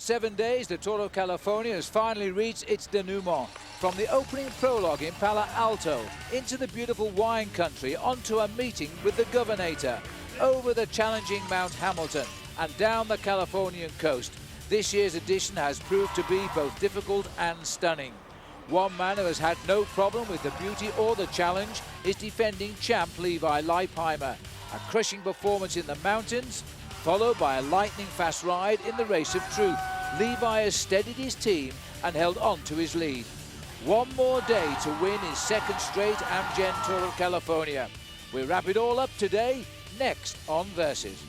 7 days, the Tour of California has finally reached its denouement. From the opening prologue in Palo Alto, into the beautiful wine country, onto a meeting with the Governator, over the challenging Mount Hamilton, and down the Californian coast. This year's edition has proved to be both difficult and stunning. One man who has had no problem with the beauty or the challenge is defending champ Levi Leipheimer. A crushing performance in the mountains, followed by a lightning-fast ride in the race of truth. Levi has steadied his team and held on to his lead. One more day to win his second straight Amgen Tour of California. We'll wrap it all up today, next on Versus.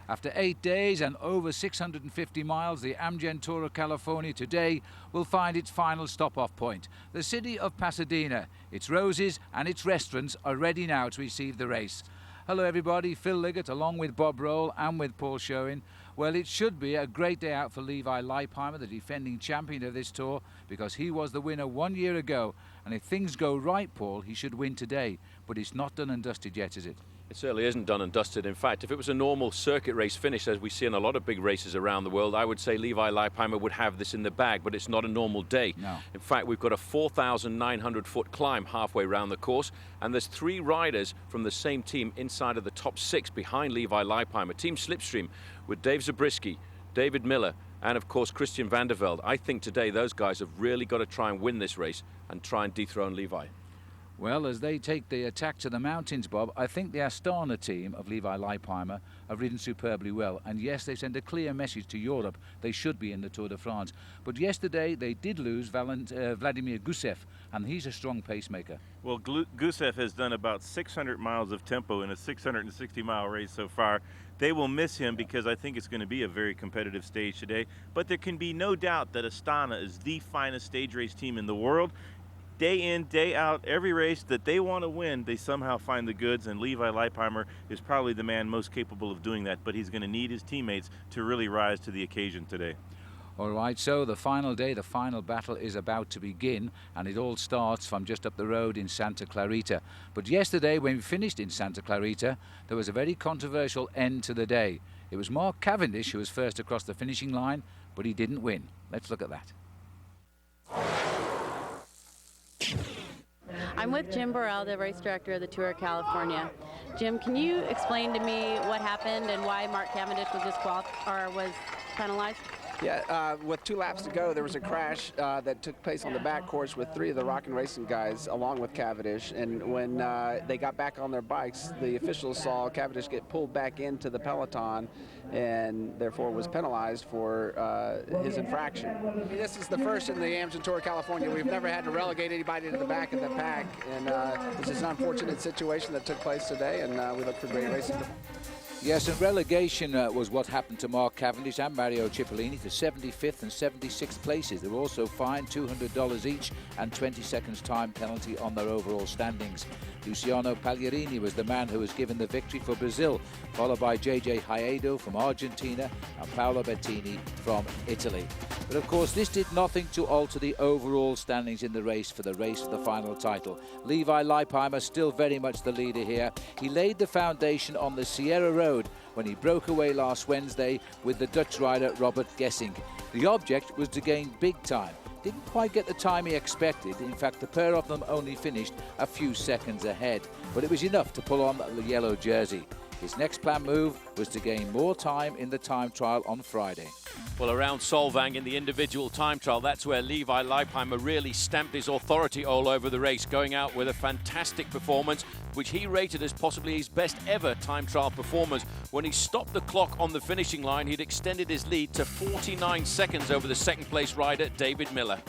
After 8 days and over 650 miles, the Amgen Tour of California today will find its final stop-off point, the city of Pasadena. Its roses and its restaurants are ready now to receive the race. Hello everybody, Phil Liggett along with Bob Roll and with Paul Showin. Well, it should be a great day out for Levi Leipheimer, the defending champion of this tour, because he was the winner 1 year ago. And if things go right, Paul, he should win today. But it's not done and dusted yet, is it? It certainly isn't done and dusted. In fact, if it was a normal circuit race finish, as we see in a lot of big races around the world, I would say Levi Leipheimer would have this in the bag, but it's not a normal day. No. In fact, we've got a 4,900-foot climb halfway around the course, and there's 3 riders from the same team inside of the top 6 behind Levi Leipheimer. Team Slipstream with Dave Zabriskie, David Miller, and of course Christian van der Velde. I think today those guys have really got to try and win this race and try and dethrone Levi. Well, as they take the attack to the mountains, Bob, I think the Astana team of Levi Leipheimer have ridden superbly well. And yes, they send a clear message to Europe. They should be in the Tour de France. But yesterday, they did lose Vladimir Gusev, and he's a strong pacemaker. Well, Gusev has done about 600 miles of tempo in a 660-mile race so far. They will miss him because I think it's going to be a very competitive stage today. But there can be no doubt that Astana is the finest stage race team in the world. Day in, day out, every race that they want to win, they somehow find the goods, and Levi Leipheimer is probably the man most capable of doing that, but he's going to need his teammates to really rise to the occasion today. All right, so the final day, the final battle is about to begin, and it all starts from just up the road in Santa Clarita. But yesterday, when we finished in Santa Clarita, there was a very controversial end to the day. It was Mark Cavendish who was first across the finishing line, but he didn't win. Let's look at that. I'm with Jim Burrell, the race director of the Tour of California. Jim, can you explain to me what happened and why Mark Cavendish was penalized? Yeah, with 2 laps to go, there was a crash that took place on the back course with 3 of the Rockin' Racing guys, along with Cavendish. And when they got back on their bikes, the officials saw Cavendish get pulled back into the peloton, and therefore was penalized for his infraction. This is the first in the Amgen Tour of California. We've never had to relegate anybody to the back of the pack, and this is an unfortunate situation that took place today, and we look for great racing. Yes, and relegation was what happened to Mark Cavendish and Mario Cipollini to 75th and 76th places. They were also fined $200 each and 20 seconds time penalty on their overall standings. Luciano Pagliarini was the man who was given the victory for Brazil, followed by JJ Haedo from Argentina and Paolo Bettini from Italy. But of course, this did nothing to alter the overall standings in the race for the final title. Levi Leipheimer still very much the leader here. He laid the foundation on the Sierra Road when he broke away last Wednesday with the Dutch rider Robert Gesink. The object was to gain big time. Didn't quite get the time he expected. In fact, the pair of them only finished a few seconds ahead, but it was enough to pull on the yellow jersey. His next planned move was to gain more time in the time trial on Friday. Well, around Solvang in the individual time trial, that's where Levi Leipheimer really stamped his authority all over the race, going out with a fantastic performance, which he rated as possibly his best ever time trial performance. When he stopped the clock on the finishing line, he'd extended his lead to 49 seconds over the second place rider, David Miller.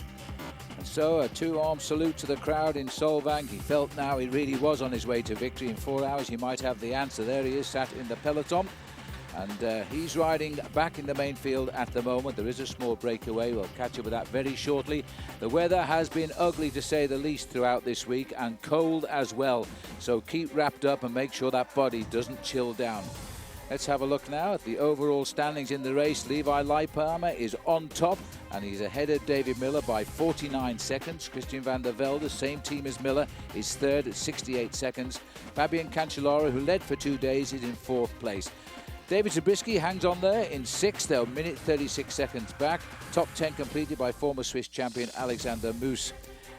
And so a 2-arm salute to the crowd in Solvang. He felt now he really was on his way to victory. In 4 hours he might have the answer. There he is, sat in the peloton. And he's riding back in the main field at the moment. There is a small breakaway. We'll catch up with that very shortly. The weather has been ugly, to say the least, throughout this week, and cold as well. So keep wrapped up and make sure that body doesn't chill down. Let's have a look now at the overall standings in the race. Levi Leipheimer is on top, and he's ahead of David Miller by 49 seconds. Christian van der Velde, same team as Miller, is third at 68 seconds. Fabian Cancellara, who led for 2 days, is in fourth place. David Zabriskie hangs on there in sixth, a minute 36 seconds back. Top 10 completed by former Swiss champion Alexander Moos.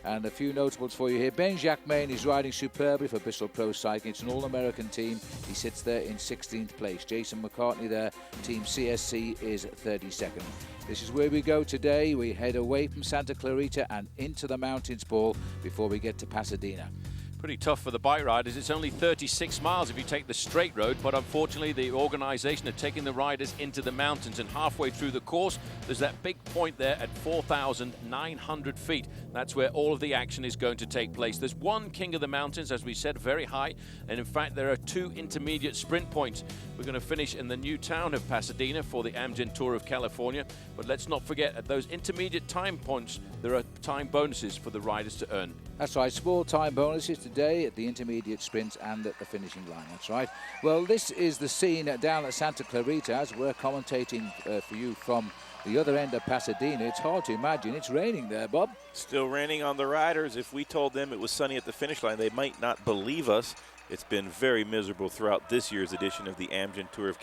And a few notables for you here. Ben Jacquemain is riding superbly for Bristol Pro Cycling. It's an all-American team. He sits there in 16th place. Jason McCartney there, team CSC, is 32nd. This is where we go today. We head away from Santa Clarita and into the mountains, Paul, before we get to Pasadena. Pretty tough for the bike riders. It's only 36 miles if you take the straight road, but unfortunately the organisation are taking the riders into the mountains, and halfway through the course there's that big point there at 4,900 feet. That's where all of the action is going to take place. There's one king of the mountains, as we said, very high, and in fact there are 2 intermediate sprint points. We're going to finish in the new town of Pasadena for the Amgen Tour of California, but let's not forget, at those intermediate time points there are time bonuses for the riders to earn. That's right, small time bonuses today at the intermediate sprints and at the finishing line. That's right. Well, this is the scene down at Santa Clarita as we're commentating for you from the other end of Pasadena. It's hard to imagine. It's raining there, Bob. Still raining on the riders. If we told them it was sunny at the finish line, they might not believe us. It's been very miserable throughout this year's edition of the Amgen Tour of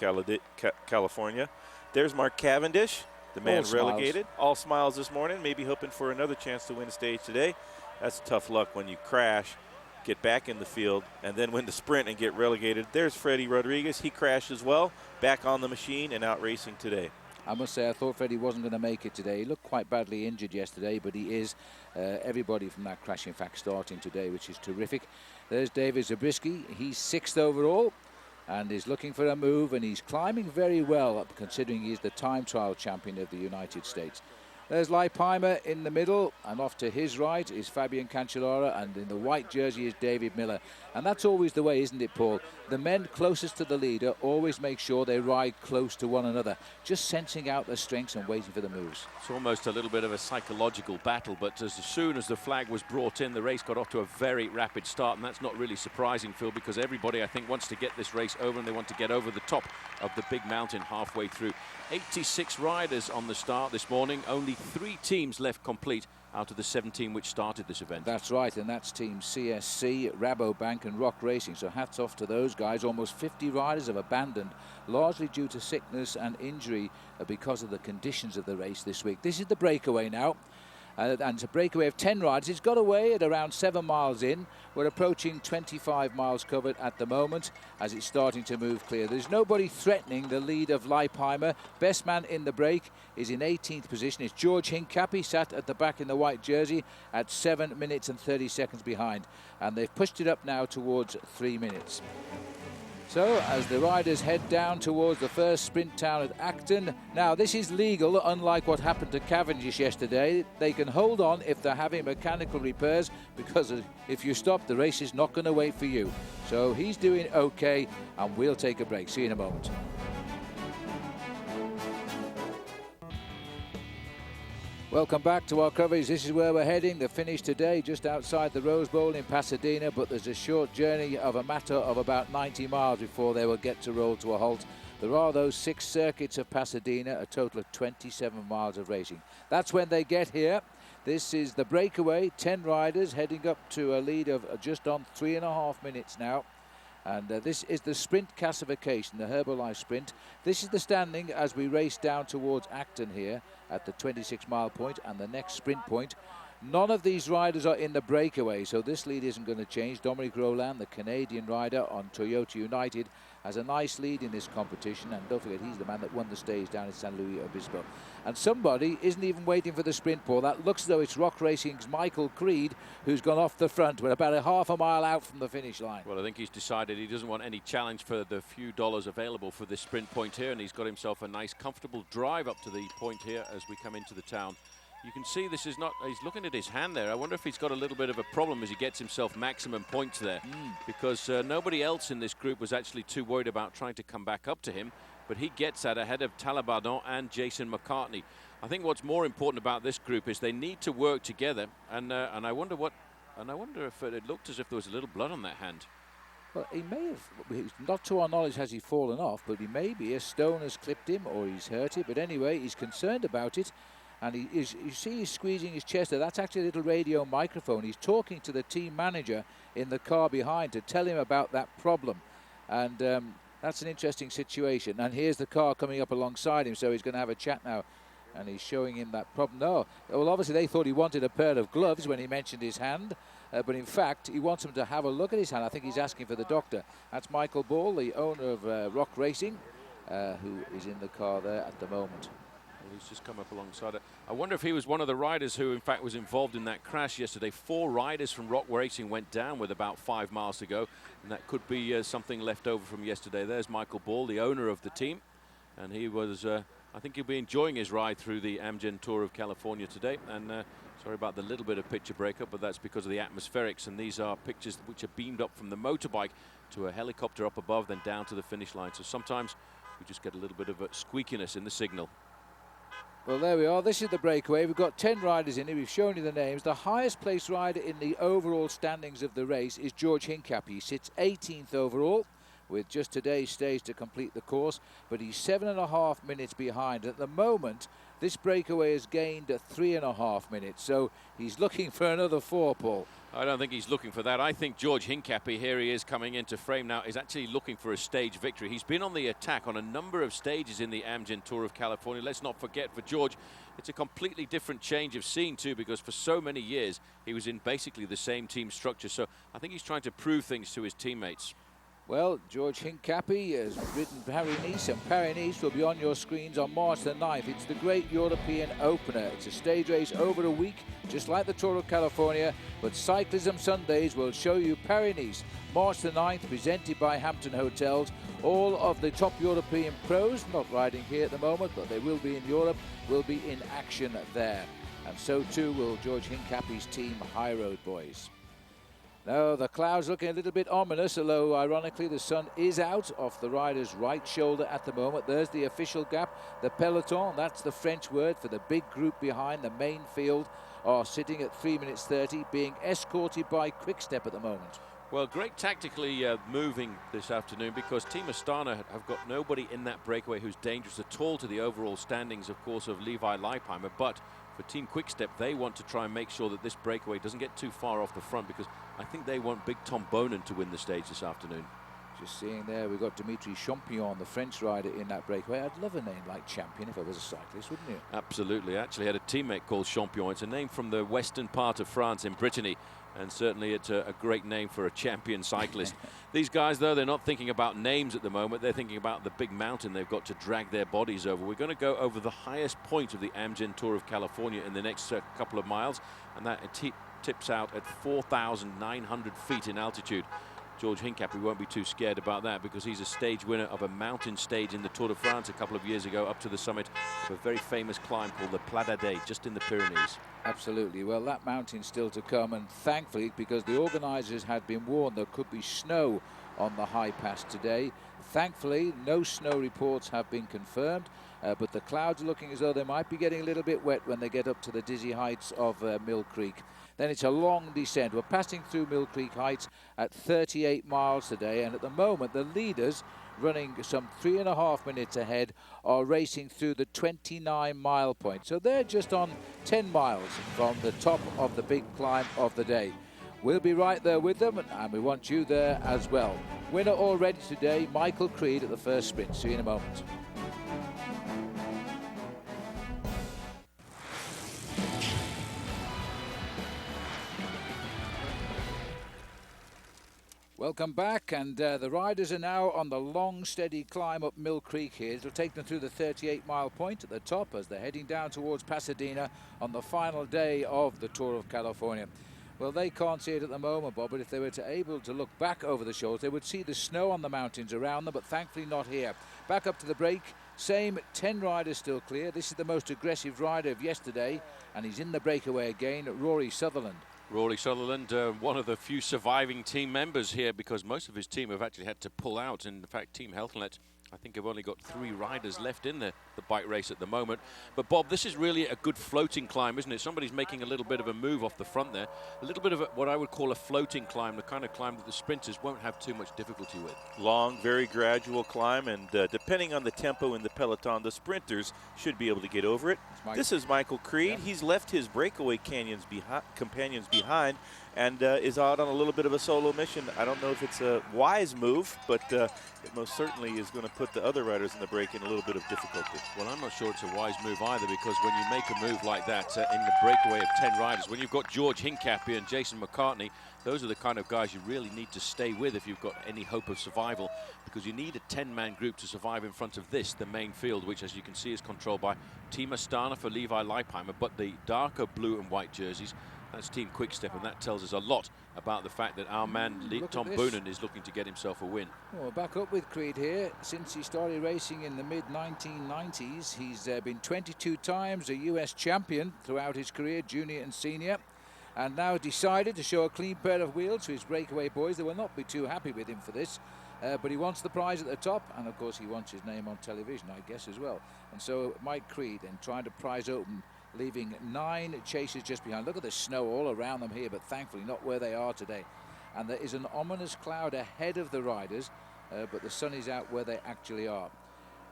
California. There's Mark Cavendish, the man relegated. All smiles this morning, maybe hoping for another chance to win a stage today. That's tough luck when you crash, get back in the field, and then win the sprint and get relegated. There's Freddie Rodriguez. He crashed as well, back on the machine and out racing today. I must say, I thought Freddie wasn't going to make it today. He looked quite badly injured yesterday, but he is. Everybody from that crash, in fact, starting today, which is terrific. There's David Zabriskie. He's 6th overall and is looking for a move, and he's climbing very well, considering he's the time trial champion of the United States. There's Leipheimer in the middle, and off to his right is Fabian Cancellara, and in the white jersey is David Miller. And that's always the way, isn't it, Paul? The men closest to the leader always make sure they ride close to one another, just sensing out their strengths and waiting for the moves. It's almost a little bit of a psychological battle, but as soon as the flag was brought in, the race got off to a very rapid start, and that's not really surprising, Phil, because everybody, I think, wants to get this race over, and they want to get over the top of the big mountain halfway through. 86 riders on the start this morning, only 3 teams left complete out of the 17 which started this event. That's right, and that's Team CSC, Rabobank and Rock Racing, so hats off to those guys. Almost 50 riders have abandoned, largely due to sickness and injury because of the conditions of the race this week. This is the breakaway now. And it's a breakaway of 10 riders. It's got away at around 7 miles in. We're approaching 25 miles covered at the moment as it's starting to move clear. There's nobody threatening the lead of Leipheimer. Best man in the break is in 18th position. It's George Hincapie, sat at the back in the white jersey at 7 minutes and 30 seconds behind. And they've pushed it up now towards 3 minutes. So, as the riders head down towards the first sprint town at Acton. Now, this is legal, unlike what happened to Cavendish yesterday. They can hold on if they're having mechanical repairs, because if you stop, the race is not going to wait for you. So, he's doing okay, and we'll take a break. See you in a moment. Welcome back to our coverage. This is where we're heading. The finish today just outside the Rose Bowl in Pasadena, but there's a short journey of a matter of about 90 miles before they will get to roll to a halt. There are those 6 circuits of Pasadena, a total of 27 miles of racing. That's when they get here. This is the breakaway, 10 riders heading up to a lead of just on 3.5 minutes now. And this is the sprint classification, the Herbalife sprint. This is the standing as we race down towards Acton here at the 26-mile point and the next sprint point. None of these riders are in the breakaway, so this lead isn't going to change. Dominic Roland, the Canadian rider on Toyota United, has a nice lead in this competition, and don't forget he's the man that won the stage down in San Luis Obispo. And somebody isn't even waiting for the sprint, Paul. That looks as though it's Rock Racing's Michael Creed who's gone off the front. We're about a half a mile out from the finish line. Well, I think he's decided he doesn't want any challenge for the few dollars available for this sprint point here, and he's got himself a nice comfortable drive up to the point here as we come into the town. You can see this is not, he's looking at his hand there. I wonder if he's got a little bit of a problem as he gets himself maximum points there, because nobody else in this group was actually too worried about trying to come back up to him. but he gets that ahead of Talabardon and Jason McCartney. I think what's more important about this group is they need to work together, and I wonder if it looked as if there was a little blood on that hand. Well, he may have, not to our knowledge has he fallen off, but he may be a stone has clipped him or he's hurt it. But anyway, he's concerned about it. And you see he's squeezing his chest there. That's actually a little radio microphone. He's talking to the team manager in the car behind to tell him about that problem. And that's an interesting situation. And here's the car coming up alongside him, so he's going to have a chat now. And he's showing him that problem. No, well, obviously they thought he wanted a pair of gloves when he mentioned his hand. But in fact, he wants him to have a look at his hand. I think he's asking for the doctor. That's Michael Ball, the owner of Rock Racing, who is in the car there at the moment. Well, he's just come up alongside it. I wonder if he was one of the riders who, in fact, was involved in that crash yesterday. 4 riders from Rock Racing went down with about 5 miles to go, and that could be something left over from yesterday. There's Michael Ball, the owner of the team, and he was, I think he'll be enjoying his ride through the Amgen Tour of California today. And sorry about the little bit of picture breakup, but that's because of the atmospherics, and these are pictures which are beamed up from the motorbike to a helicopter up above, then down to the finish line. So sometimes we just get a little bit of a squeakiness in the signal. Well, there we are. This is the breakaway. We've got 10 riders in it. We've shown you the names. The highest placed rider in the overall standings of the race is George Hincapie. He sits 18th overall, with just today's stage to complete the course, but he's 7.5 minutes behind. At the moment, this breakaway has gained 3.5 minutes, so he's looking for another 4, Paul. I don't think he's looking for that. I think George Hincapie, here he is coming into frame now, is actually looking for a stage victory. He's been on the attack on a number of stages in the Amgen Tour of California. Let's not forget, for George, it's a completely different change of scene too, because for so many years he was in basically the same team structure. So I think he's trying to prove things to his teammates. Well, George Hincapie has ridden Paris-Nice, and Paris-Nice will be on your screens on March the 9th. It's the great European opener. It's a stage race over a week, just like the Tour of California, but Cyclism Sundays will show you Paris-Nice, March the 9th, presented by Hampton Hotels. All of the top European pros, not riding here at the moment, but they will be in Europe, will be in action there. And so too will George Hincapie's team, High Road Boys. Now, the clouds looking a little bit ominous, although ironically the sun is out off the rider's right shoulder at the moment. There's the official gap, the peloton, that's the French word for the big group behind the main field, are sitting at 3 minutes 30, being escorted by Quick-Step at the moment. Well, great tactically moving this afternoon, because Team Astana have got nobody in that breakaway who's dangerous at all to the overall standings, of course, of Levi Leipheimer. But for Team Quick-Step, they want to try and make sure that this breakaway doesn't get too far off the front, because I think they want Big Tom Bonin to win the stage this afternoon. Just seeing there, we've got Dimitri Champion, the French rider, in that breakaway. I'd love a name like Champion if I was a cyclist, wouldn't you? Absolutely. I actually had a teammate called Champion. It's a name from the western part of France in Brittany, and certainly it's a great name for a champion cyclist. These guys, though, they're not thinking about names at the moment. They're thinking about the big mountain they've got to drag their bodies over. We're going to go over the highest point of the Amgen Tour of California in the next couple of miles, and that tips out at 4,900 feet in altitude. George Hincapie won't be too scared about that, because he's a stage winner of a mountain stage in the Tour de France a couple of years ago, up to the summit of a very famous climb called the Pla d'Adet, just in the Pyrenees. Absolutely. Well, that mountain's still to come, and thankfully, because the organisers had been warned there could be snow on the high pass today. Thankfully, no snow reports have been confirmed, but the clouds are looking as though they might be getting a little bit wet when they get up to the dizzy heights of Mill Creek. Then it's a long descent. We're passing through Mill Creek Heights at 38 miles today, and at the moment the leaders, running some 3.5 minutes ahead, are racing through the 29-mile point. So they're just on 10 miles from the top of the big climb of the day. We'll be right there with them, and we want you there as well. Winner already today, Michael Creed at the first sprint. See you in a moment. Welcome back, and the riders are now on the long, steady climb up Mill Creek here. It'll take them through the 38-mile point at the top as they're heading down towards Pasadena on the final day of the Tour of California. Well, they can't see it at the moment, Bob, but if they were able to look back over the shoulders, they would see the snow on the mountains around them, but thankfully not here. Back up to the break, same 10 riders still clear. This is the most aggressive rider of yesterday, and he's in the breakaway again, Rory Sutherland. Rory Sutherland, one of the few surviving team members here, because most of his team have actually had to pull out. In fact, Team HealthNet, I think I've only got 3 riders left in the bike race at the moment. But Bob, this is really a good floating climb, isn't it? Somebody's making a little bit of a move off the front there. A little bit of what I would call a floating climb, the kind of climb that the sprinters won't have too much difficulty with. Long, very gradual climb, and depending on the tempo in the peloton, the sprinters should be able to get over it. This is Michael Creed. Yeah. He's left his breakaway companions behind and is out on a little bit of a solo mission. I don't know if it's a wise move, but it most certainly is going to put the other riders in the break in a little bit of difficulty. Well, I'm not sure it's a wise move either, because when you make a move like that in the breakaway of 10 riders, when you've got George Hincapie and Jason McCartney, those are the kind of guys you really need to stay with if you've got any hope of survival, because you need a 10-man group to survive in front of the main field, which, as you can see, is controlled by Team Astana for Levi Leipheimer, but the darker blue and white jerseys, that's Team Quickstep, and that tells us a lot about the fact that our man Tom Boonen is looking to get himself a win. Well, back up with Creed here. Since he started racing in the mid-1990s, he's been 22 times a US champion throughout his career, junior and senior, and now decided to show a clean pair of wheels to his breakaway boys. They will not be too happy with him for this, but he wants the prize at the top, and of course he wants his name on television, I guess, as well. And so Mike Creed, and trying to prize open, leaving 9 chasers just behind. Look at the snow all around them here, but thankfully not where they are today. And there is an ominous cloud ahead of the riders, but the sun is out where they actually are.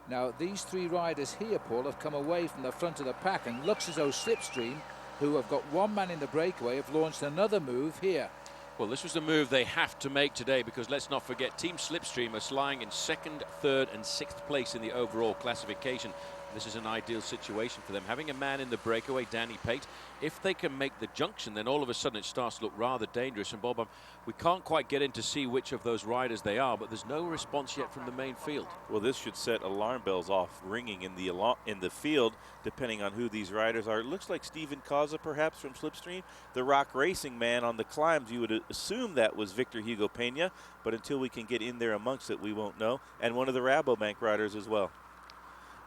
Now, these 3 riders here, Paul, have come away from the front of the pack, and looks as though Slipstream, who have got 1 man in the breakaway, have launched another move here. Well, this was the move they have to make today, because let's not forget, Team Slipstream is lying in 2nd, 3rd and 6th place in the overall classification. This is an ideal situation for them. Having a man in the breakaway, Danny Pate, if they can make the junction, then all of a sudden it starts to look rather dangerous. And Bob, we can't quite get in to see which of those riders they are, but there's no response yet from the main field. Well, this should set alarm bells off ringing in the field, depending on who these riders are. It looks like Steven Kaza, perhaps, from Slipstream. The rock racing man on the climbs, you would assume that was Victor Hugo Peña, but until we can get in there amongst it, we won't know. And one of the Rabobank riders as well.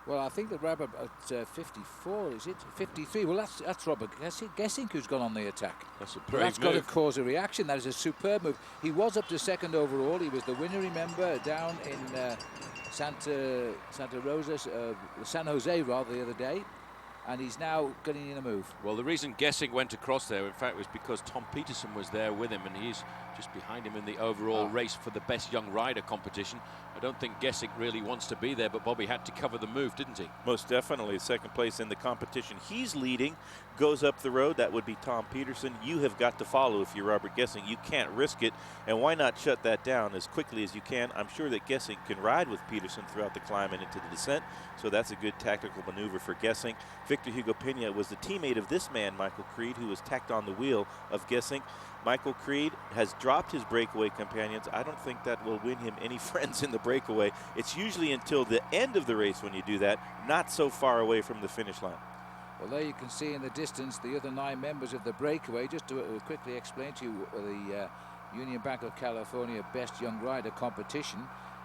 Well, I think the Rabbit at 54, is it? 53. Well, that's Robert Gessink who's gone on the attack. That's a brave move. That's got to cause a reaction. That is a superb move. He was up to 2nd overall. He was the winner, remember, down in Santa Rosa, San Jose, rather, the other day. And he's now getting in a move. Well, the reason Gessink went across there, in fact, was because Tom Peterson was there with him, and he's just behind him in the overall race for the best young rider competition. I don't think Gessink really wants to be there, but Bobby had to cover the move, didn't he? Most definitely. 2nd place in the competition. He's leading, goes up the road. That would be Tom Peterson. You have got to follow if you're Robert Gessink. You can't risk it, and why not shut that down as quickly as you can? I'm sure that Gessink can ride with Peterson throughout the climb and into the descent, so that's a good tactical maneuver for Gessink. Victor Hugo Peña was the teammate of this man, Michael Creed, who was tacked on the wheel of Gessink. Michael Creed has dropped his breakaway companions. I don't think that will win him any friends in the breakaway. It's usually until the end of the race when you do that, not so far away from the finish line. Well, there you can see in the distance the other 9 members of the breakaway. Just to quickly explain to you the Union Bank of California Best Young Rider competition.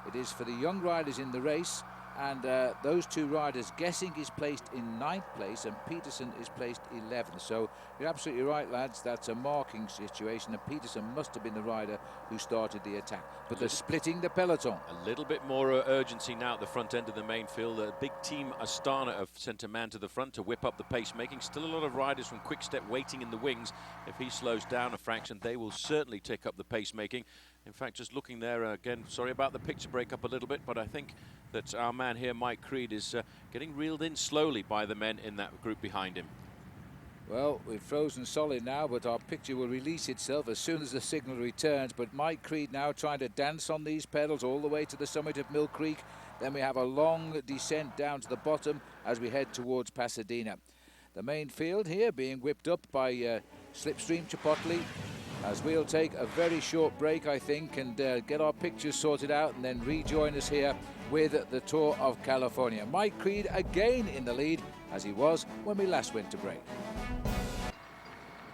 It is for the young riders in the race, and those 2 riders, Gessink is placed in 9th place and Peterson is placed 11th. So you're absolutely right, lads, that's a marking situation, and Peterson must have been the rider who started the attack. But they're splitting the peloton. A little bit more urgency now at the front end of the main field. A big Team Astana have sent a man to the front to whip up the pace making. Still a lot of riders from Quickstep waiting in the wings. If he slows down a fraction, they will certainly take up the pace making. In fact, just looking there again, sorry about the picture break up a little bit, but I think that our man here, Mike Creed, is getting reeled in slowly by the men in that group behind him. Well, we've frozen solid now, but our picture will release itself as soon as the signal returns. But Mike Creed now trying to dance on these pedals all the way to the summit of Mill Creek. Then we have a long descent down to the bottom as we head towards Pasadena. The main field here being whipped up by Slipstream Chipotle, as we'll take a very short break, I think, and get our pictures sorted out and then rejoin us here with the Tour of California. Mike Creed again in the lead, as he was when we last went to break.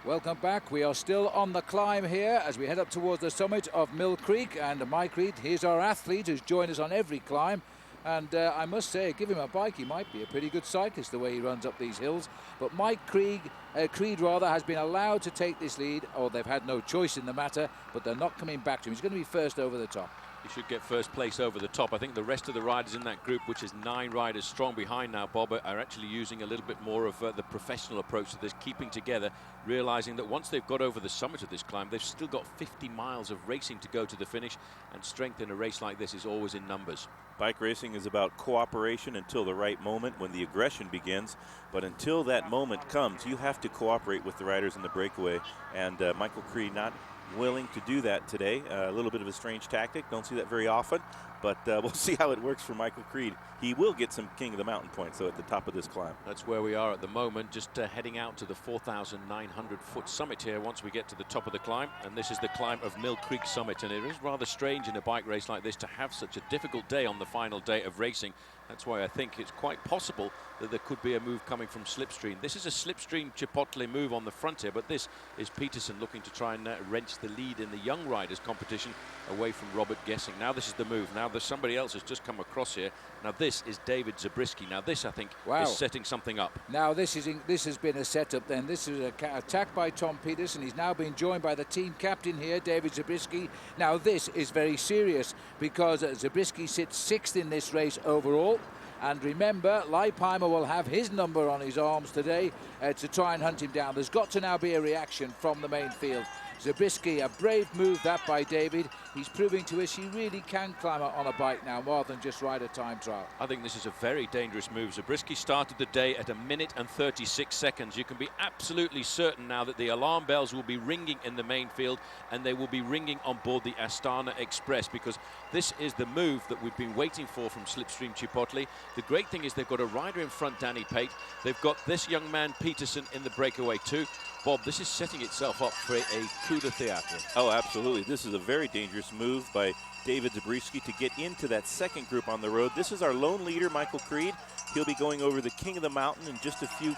Welcome back. We are still on the climb here as we head up towards the summit of Mill Creek. And Mike Creed, here's our athlete who's joined us on every climb. And I must say, give him a bike, he might be a pretty good cyclist the way he runs up these hills. But Mike Creed has been allowed to take this lead, or they've had no choice in the matter, but they're not coming back to him. He's going to be first over the top. He should get first place over the top. I think the rest of the riders in that group, which is 9 riders strong behind now, Bob, are actually using a little bit more of the professional approach to this, keeping together, realizing that once they've got over the summit of this climb, they've still got 50 miles of racing to go to the finish, and strength in a race like this is always in numbers. Bike racing is about cooperation until the right moment when the aggression begins. But until that moment comes, you have to cooperate with the riders in the breakaway. And Michael Creed not willing to do that today. A little bit of a strange tactic. Don't see that very often. But we'll see how it works for Michael Creed. He will get some King of the Mountain points, though, at the top of this climb. That's where we are at the moment, just heading out to the 4,900-foot summit here once we get to the top of the climb. And this is the climb of Mill Creek Summit. And it is rather strange in a bike race like this to have such a difficult day on the final day of racing. That's why I think it's quite possible that there could be a move coming from Slipstream. This is a Slipstream Chipotle move on the front here, but this is Peterson looking to try and wrench the lead in the young riders competition away from Robert Gessing. Now this is the move. Now there's somebody else has just come across here. Now this is David Zabriskie. Now this, I think, is setting something up. Now this has been a setup then. This is an attack by Tom Peterson. He's now been joined by the team captain here, David Zabriskie. Now this is very serious because Zabriskie sits 6th in this race overall. And remember, Leipheimer will have his number on his arms today to try and hunt him down. There's got to now be a reaction from the main field. Zabriskie, a brave move that by David. He's proving to us he really can climb on a bike now more than just ride a time trial. I think this is a very dangerous move. Zabriskie started the day at 1 minute and 36 seconds. You can be absolutely certain now that the alarm bells will be ringing in the main field, and they will be ringing on board the Astana Express, because this is the move that we've been waiting for from Slipstream Chipotle. The great thing is they've got a rider in front, Danny Pate. They've got this young man Peterson in the breakaway too. Bob, this is setting itself up for a coup de theatre. Oh, absolutely. This is a very dangerous move by David Zabriskie to get into that second group on the road. This is our lone leader, Michael Creed. He'll be going over the King of the Mountain in just a few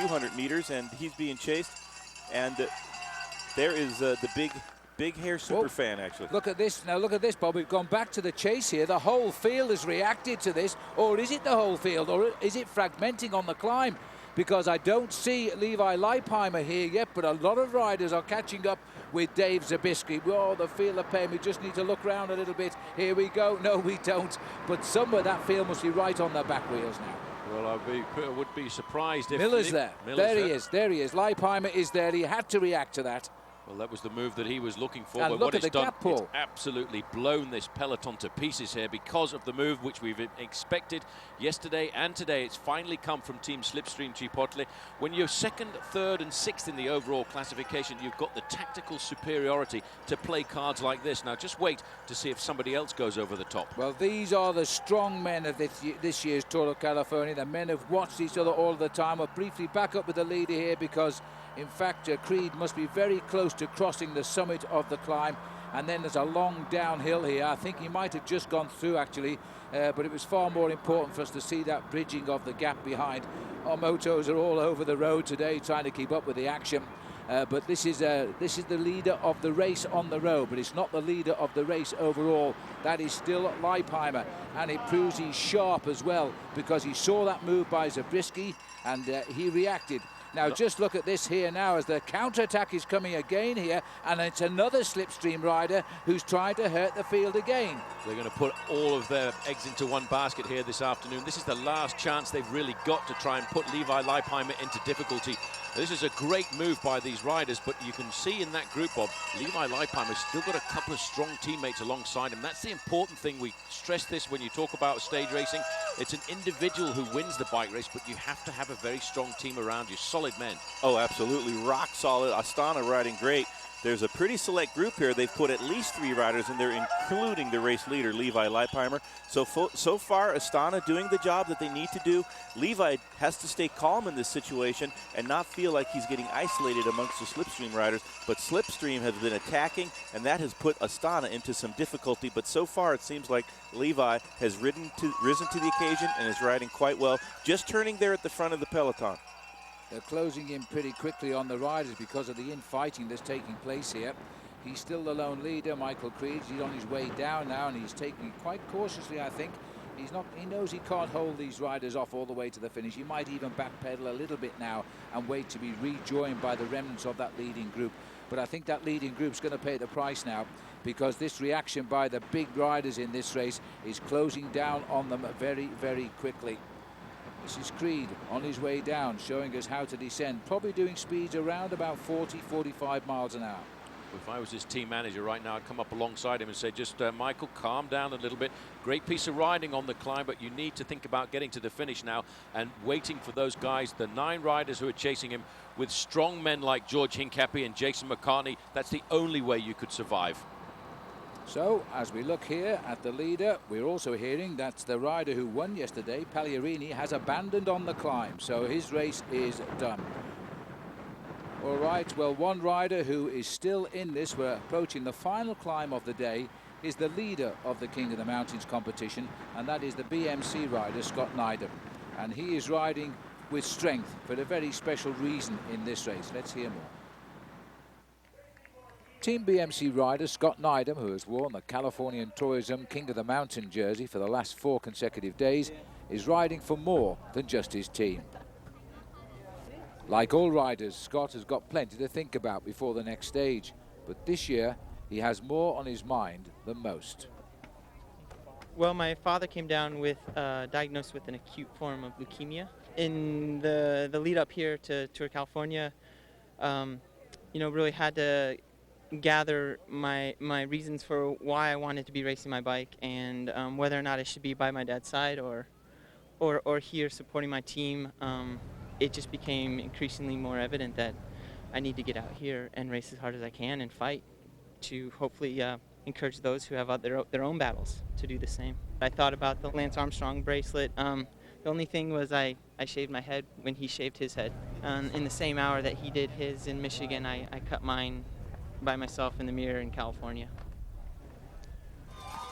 hundred meters, and he's being chased. And there is the big hair super fan, actually. Look at this. Now look at this, Bob. We've gone back to the chase here. The whole field has reacted to this. Or is it the whole field? Or is it fragmenting on the climb? Because I don't see Levi Leipheimer here yet, but a lot of riders are catching up with Dave Zabriskie. Oh, the field of pain. We just need to look around a little bit. Here we go. No, we don't. But somewhere that field must be right on the back wheels now. Well, I would be surprised if... Miller's there. There he is. There he is. Leipheimer is there. He had to react to that. Well, that was the move that he was looking for. And but look what at it's the done, gap pull. it's absolutely blown this peloton to pieces here because of the move which we've expected yesterday and today. It's finally come from Team Slipstream Chipotle. When you're 2nd, 3rd and 6th in the overall classification, you've got the tactical superiority to play cards like this. Now just wait to see if somebody else goes over the top. Well, these are the strong men of this year's Tour of California. The men have watched each other all the time. We'll briefly back up with the leader here because in fact, Creed must be very close to crossing the summit of the climb, and then there's a long downhill here. I think he might have just gone through actually, but it was far more important for us to see that bridging of the gap behind. Our motos are all over the road today trying to keep up with the action, but this is the leader of the race on the road, but it's not the leader of the race overall. That is still Leipheimer, and it proves he's sharp as well because he saw that move by Zabriskie and he reacted. Now just look at this here now as the counter-attack is coming again here, and it's another Slipstream rider who's trying to hurt the field again. They're going to put all of their eggs into one basket here this afternoon. This is the last chance they've really got to try and put Levi Leipheimer into difficulty. This is a great move by these riders, but you can see in that group, Bob, Levi Leipheimer's still got a couple of strong teammates alongside him. That's the important thing. We stress this when you talk about stage racing. It's an individual who wins the bike race, but you have to have a very strong team around you, solid men. Oh, absolutely. Rock solid. Astana riding great. There's a pretty select group here. They've put at least 3 riders in there, including the race leader, Levi Leipheimer. So far, Astana doing the job that they need to do. Levi has to stay calm in this situation and not feel like he's getting isolated amongst the Slipstream riders. But Slipstream has been attacking, and that has put Astana into some difficulty. But so far, it seems like Levi has risen to the occasion and is riding quite well, just turning there at the front of the peloton. They're closing in pretty quickly on the riders because of the infighting that's taking place here. He's still the lone leader, Michael Creed. He's on his way down now, and he's taking it quite cautiously, I think. He knows he can't hold these riders off all the way to the finish. He might even backpedal a little bit now and wait to be rejoined by the remnants of that leading group. But I think that leading group's going to pay the price now. because this reaction by the big riders in this race is closing down on them very, very quickly. This is Creed on his way down, showing us how to descend, probably doing speeds around about 40, 45 miles an hour. If I was his team manager right now, I'd come up alongside him and say, just Michael, calm down a little bit. Great piece of riding on the climb, but you need to think about getting to the finish now and waiting for those guys, the 9 riders who are chasing him, with strong men like George Hincapie and Jason McCartney. That's the only way you could survive. So, as we look here at the leader, we're also hearing that the rider who won yesterday, Pagliarini, has abandoned on the climb, so his race is done. All right, well, one rider who is still in this, we're approaching the final climb of the day, is the leader of the King of the Mountains competition, and that is the BMC rider, Scott Neidham. And he is riding with strength for a very special reason in this race. Let's hear more. Team BMC rider Scott Neidham, who has worn the Californian Tourism King of the Mountain jersey for the last 4 consecutive days, is riding for more than just his team. Like all riders, Scott has got plenty to think about before the next stage, but this year he has more on his mind than most. Well, my father came down with diagnosed with an acute form of leukemia. In the lead up here to Tour California, really had to gather my reasons for why I wanted to be racing my bike, and whether or not I should be by my dad's side or here supporting my team. It just became increasingly more evident that I need to get out here and race as hard as I can and fight to hopefully encourage those who have their own battles to do the same. I thought about the Lance Armstrong bracelet. The only thing was I shaved my head when he shaved his head. In the same hour that he did his in Michigan, I cut mine by myself in the mirror in California.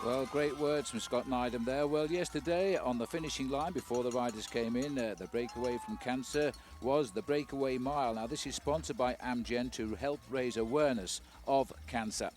Well, great words from Scott Neidham there. Well, yesterday on the finishing line before the riders came in, the breakaway from cancer was the Breakaway Mile. Now, this is sponsored by Amgen to help raise awareness of cancer.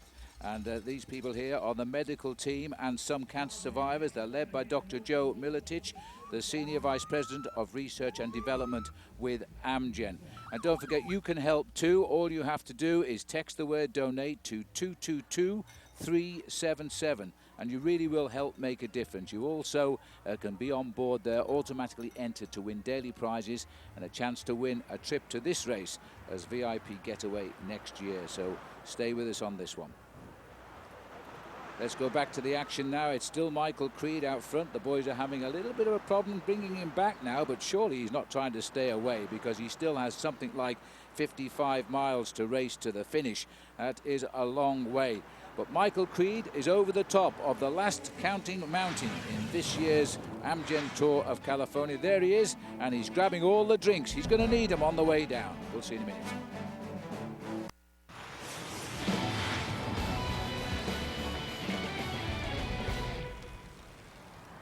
And these people here are the medical team and some cancer survivors. They're led by Dr. Joe Miletich, the Senior Vice President of Research and Development with Amgen. And don't forget, you can help too. All you have to do is text the word donate to 222-377. And you really will help make a difference. You also can be on board there, automatically entered to win daily prizes and a chance to win a trip to this race as VIP getaway next year. So stay with us on this one. Let's go back to the action now. It's still Michael Creed out front. The boys are having a little bit of a problem bringing him back now, but surely he's not trying to stay away because he still has something like 55 miles to race to the finish. That is a long way. But Michael Creed is over the top of the last counting mountain in this year's Amgen Tour of California. There he is, and he's grabbing all the drinks. He's going to need them on the way down. We'll see in a minute.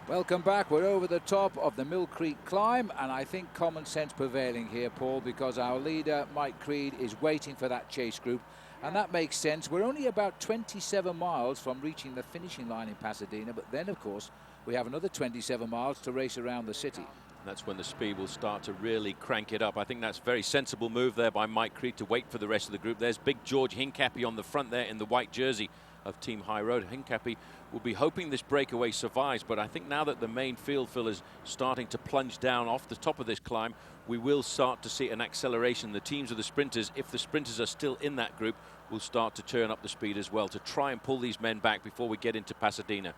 Welcome back. We're over the top of the Mill Creek climb, and I think common sense prevailing here, Paul, because our leader, Mike Creed, is waiting for that chase group. And that makes sense. We're only about 27 miles from reaching the finishing line in Pasadena, but then, of course, we have another 27 miles to race around the city. And that's when the speed will start to really crank it up. I think that's a very sensible move there by Mike Creed to wait for the rest of the group. There's big George Hincapie on the front there in the white jersey of Team High Road. Hincapie will be hoping this breakaway survives, but I think now that the main field fill is starting to plunge down off the top of this climb, we will start to see an acceleration. The teams of the sprinters, if the sprinters are still in that group, will start to turn up the speed as well to try and pull these men back before we get into Pasadena.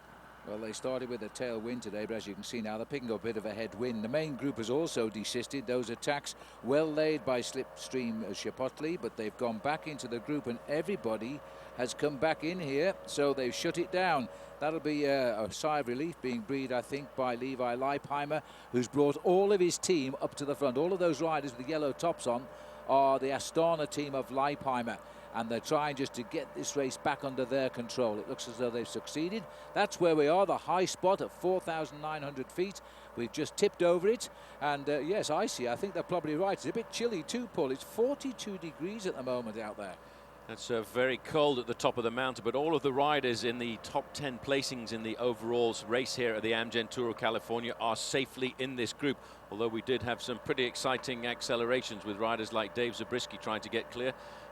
Well, they started with a tailwind today, but as you can see now, they're picking up a bit of a headwind. The main group has also desisted. Those attacks well laid by Slipstream Chipotle, but they've gone back into the group, and everybody has come back in here, so they've shut it down. That'll be a sigh of relief being breathed, I think, by Levi Leipheimer, who's brought all of his team up to the front. All of those riders with the yellow tops on are the Astana team of Leipheimer, and they're trying just to get this race back under their control. It looks as though they've succeeded. That's where we are, the high spot at 4,900 feet. We've just tipped over it, and yes, icy. I think they're probably right. It's a bit chilly too, Paul. It's 42 degrees at the moment out there. It's very cold at the top of the mountain, but all of the riders in the top 10 placings in the overalls race here at the Amgen Tour of California are safely in this group, although we did have some pretty exciting accelerations with riders like Dave Zabriskie trying to get clear.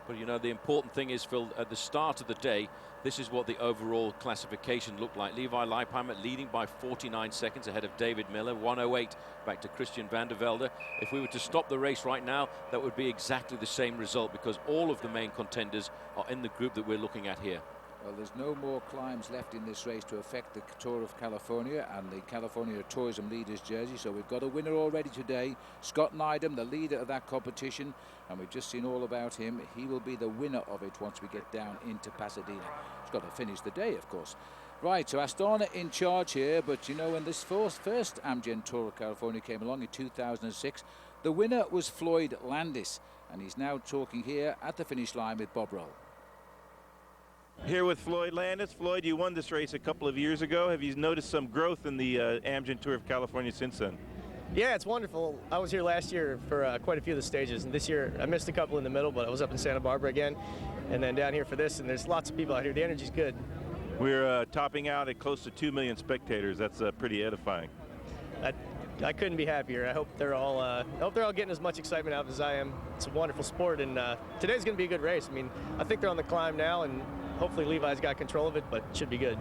But you know, the important thing is, Phil, at the start of the day, this is what the overall classification looked like. Levi Leipheimer leading by 49 seconds ahead of David Miller, 1:08 back to Christian van der Velde. If we were to stop the race right now, that would be exactly the same result, because all of the main contenders are in the group that we're looking at here. Well, there's no more climbs left in this race to affect the Tour of California and the California Tourism Leaders jersey. So we've got a winner already today, Scott Neidham, the leader of that competition, and we've just seen all about him. He will be the winner of it once we get down into Pasadena. He's got to finish the day, of course. Right, so Astana in charge here, but you know, when this first Amgen Tour of California came along in 2006, the winner was Floyd Landis, and he's now talking here at the finish line with Bob Roll. Here with Floyd Landis. Floyd, you won this race a couple of years ago. Have you noticed some growth in the Amgen Tour of California since then? Yeah, it's wonderful. I was here last year for quite a few of the stages, and this year I missed a couple in the middle, but I was up in Santa Barbara again, and then down here for this, and there's lots of people out here. The energy's good. We're topping out at close to 2 million spectators. That's pretty edifying. I couldn't be happier. I hope they're all getting as much excitement out as I am. It's a wonderful sport, and today's going to be a good race. I mean, I think they're on the climb now, and hopefully Levi's got control of it, but it should be good.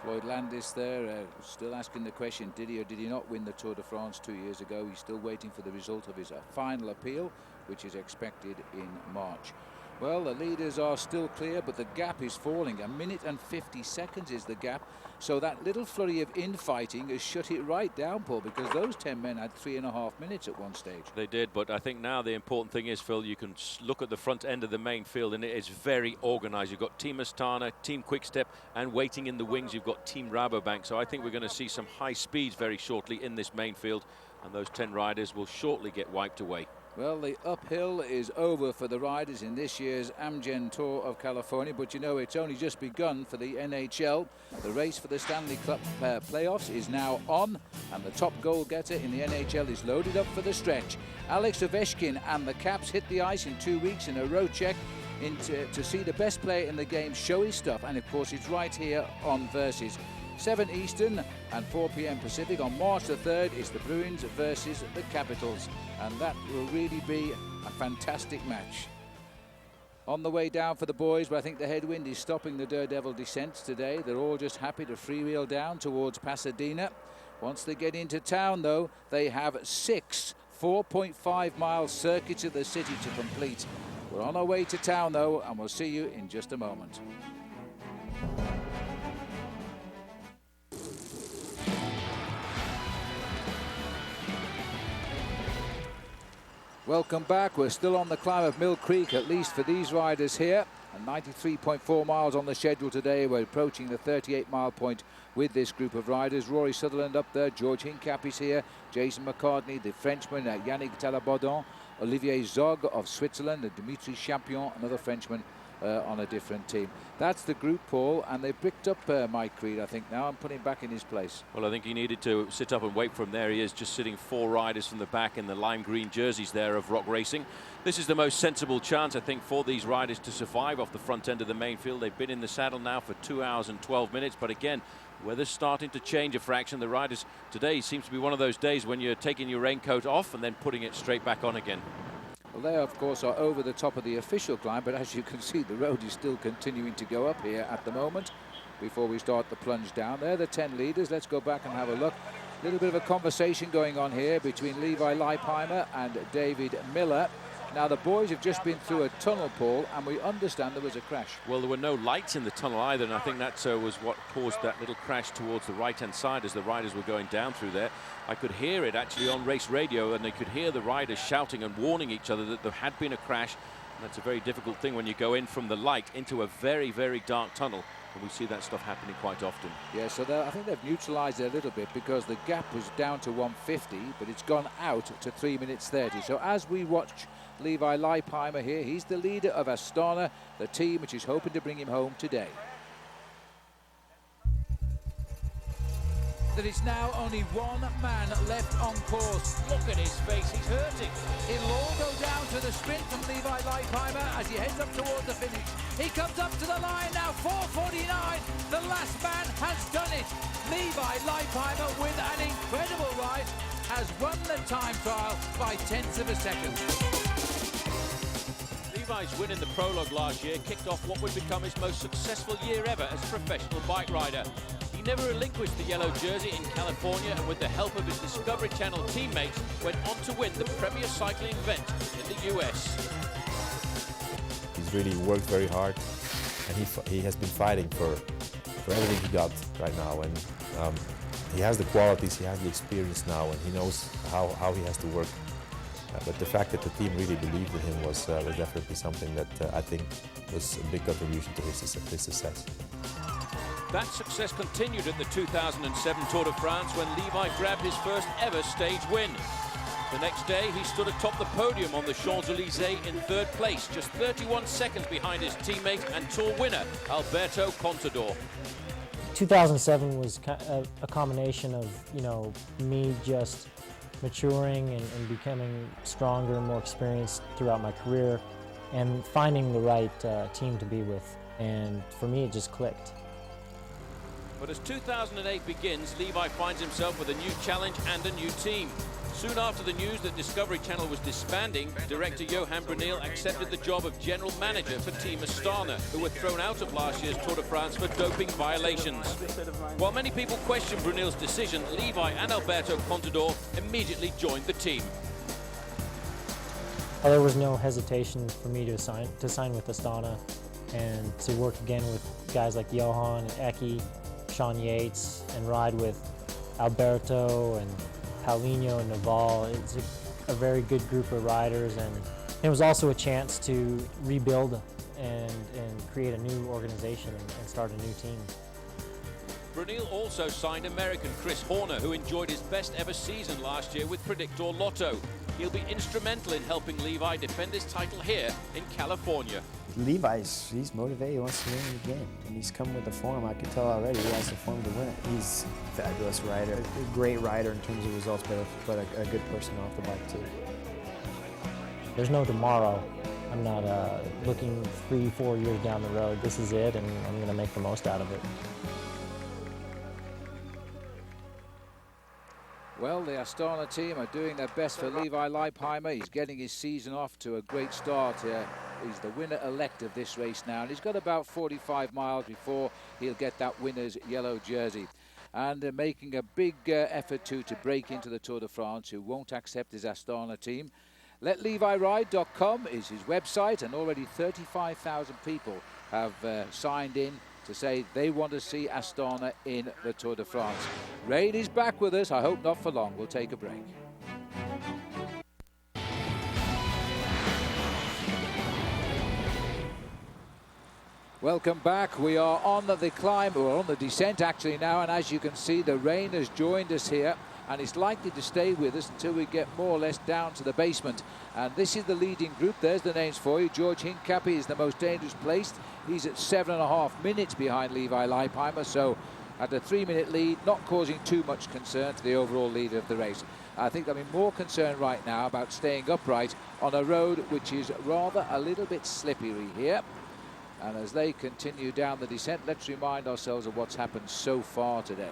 Floyd Landis there, still asking the question, did he or did he not win the Tour de France 2 years ago? He's still waiting for the result of his final appeal, which is expected in March. Well, the leaders are still clear, but the gap is falling. 1 minute and 50 seconds is the gap. So that little flurry of infighting has shut it right down, Paul, because those 10 men had 3.5 minutes at one stage. They did, but I think now the important thing is, Phil, you can look at the front end of the main field, and it is very organized. You've got Team Astana, Team Quickstep, and waiting in the wings, you've got Team Rabobank. So I think we're going to see some high speeds very shortly in this main field, and those 10 riders will shortly get wiped away. Well, the uphill is over for the riders in this year's Amgen Tour of California, but you know, it's only just begun for the NHL. The race for the Stanley Cup playoffs is now on, and the top goal getter in the NHL is loaded up for the stretch. Alex Ovechkin and the Caps hit the ice in 2 weeks in a road check to see the best player in the game show his stuff, and of course it's right here on Versus. 7 Eastern and 4 p.m. Pacific on March the 3rd is the Bruins versus the Capitals, and that will really be a fantastic match. On the way down for the boys, but I think the headwind is stopping the Daredevil descents today. They're all just happy to freewheel down towards Pasadena. Once they get into town, though, they have 6 4.5-mile circuits of the city to complete. We're on our way to town, though, and we'll see you in just a moment. Welcome back. We're still on the climb of Mill Creek, at least for these riders here. And 93.4 miles on the schedule today. We're approaching the 38-mile point with this group of riders. Rory Sutherland up there, George Hincap is here, Jason McCartney, the Frenchman, Yannick Talabaudon, Olivier Zog of Switzerland, and Dimitri Champion, another Frenchman on a different team. That's the group, Paul, and they've bricked up Mike Creed, I think, now, and put him back in his place. Well, I think he needed to sit up and wait for him. There he is, just sitting 4 riders from the back in the lime green jerseys there of Rock Racing. This is the most sensible chance, I think, for these riders to survive off the front end of the main field. They've been in the saddle now for 2 hours and 12 minutes, but again, weather's starting to change a fraction. The riders today seems to be one of those days when you're taking your raincoat off and then putting it straight back on again. Well, they, of course, are over the top of the official climb, but as you can see, the road is still continuing to go up here at the moment before we start the plunge down. They're the 10 leaders. Let's go back and have a look. A little bit of a conversation going on here between Levi Leipheimer and David Miller. Now, the boys have just been through a tunnel, Paul, and we understand there was a crash. Well, there were no lights in the tunnel either, and I think that was what caused that little crash towards the right-hand side as the riders were going down through there. I could hear it actually on race radio, and they could hear the riders shouting and warning each other that there had been a crash. And that's a very difficult thing when you go in from the light into a very, very dark tunnel. And we see that stuff happening quite often. Yeah, so I think they've neutralized it a little bit because the gap was down to 150, but it's gone out to 3 minutes 30. So as we watch Levi Leipheimer here, he's the leader of Astana, the team which is hoping to bring him home today. That it's now only one man left on course. Look at his face, he's hurting. It'll all go down to the sprint from Levi Leipheimer as he heads up towards the finish. He comes up to the line now, 4:49. The last man has done it. Levi Leipheimer, with an incredible ride, has won the time trial by tenths of a second. Levi Levi's win in the prologue last year kicked off what would become his most successful year ever as a professional bike rider. He never relinquished the yellow jersey in California, and with the help of his Discovery Channel teammates, went on to win the premier cycling event in the US. He's really worked very hard, and he has been fighting for everything he got right now. And he has the qualities, he has the experience now, and he knows how he has to work. But the fact that the team really believed in him was definitely something that I think was a big contribution to his success. That success continued at the 2007 Tour de France when Levi grabbed his first ever stage win. The next day, he stood atop the podium on the Champs-Élysées in third place, just 31 seconds behind his teammate and Tour winner, Alberto Contador. 2007 was a combination of, me just maturing and becoming stronger and more experienced throughout my career and finding the right team to be with. And for me, it just clicked. But as 2008 begins, Levi finds himself with a new challenge and a new team. Soon after the news that Discovery Channel was disbanding, director Johan Bruneel accepted the job of general manager for Team Astana, who were thrown out of last year's Tour de France for doping violations. While many people question Bruneel's decision, Levi and Alberto Contador immediately joined the team. There was no hesitation for me to sign with Astana and to work again with guys like Johan and Eki, Sean Yates, and ride with Alberto and Paulinho and Naval. It's a very good group of riders, and it was also a chance to rebuild and create a new organization and start a new team. Bruneel also signed American Chris Horner, who enjoyed his best ever season last year with Predictor Lotto. He'll be instrumental in helping Levi defend his title here in California. He's motivated, he wants to win the game, and he's come with the form. I can tell already he has the form to win it. He's a fabulous rider, a great rider in terms of results, but a good person off the bike too. There's no tomorrow. I'm not looking 3-4 years down the road. This is it, and I'm going to make the most out of it. Well, the Astana team are doing their best for Levi Leipheimer. He's getting his season off to a great start. He's the winner-elect of this race now, and he's got about 45 miles before he'll get that winner's yellow jersey. And making a big effort to break into the Tour de France, who won't accept his Astana team. LetLeviRide.com is his website, and already 35,000 people have signed in to say they want to see Astana in the Tour de France. Rain is back with us. I hope not for long. We'll take a break. Welcome back. We are on the climb, or on the descent actually now, and as you can see, the rain has joined us here, and it's likely to stay with us until we get more or less down to the basement. And this is the leading group. There's the names for you. George Hincapie is the most dangerous placed. He's at 7.5 minutes behind Levi Leipheimer, so at a 3-minute lead, not causing too much concern to the overall leader of the race. I think I'm more concerned right now about staying upright on a road which is rather a little bit slippery here. And as they continue down the descent, let's remind ourselves of what's happened so far today.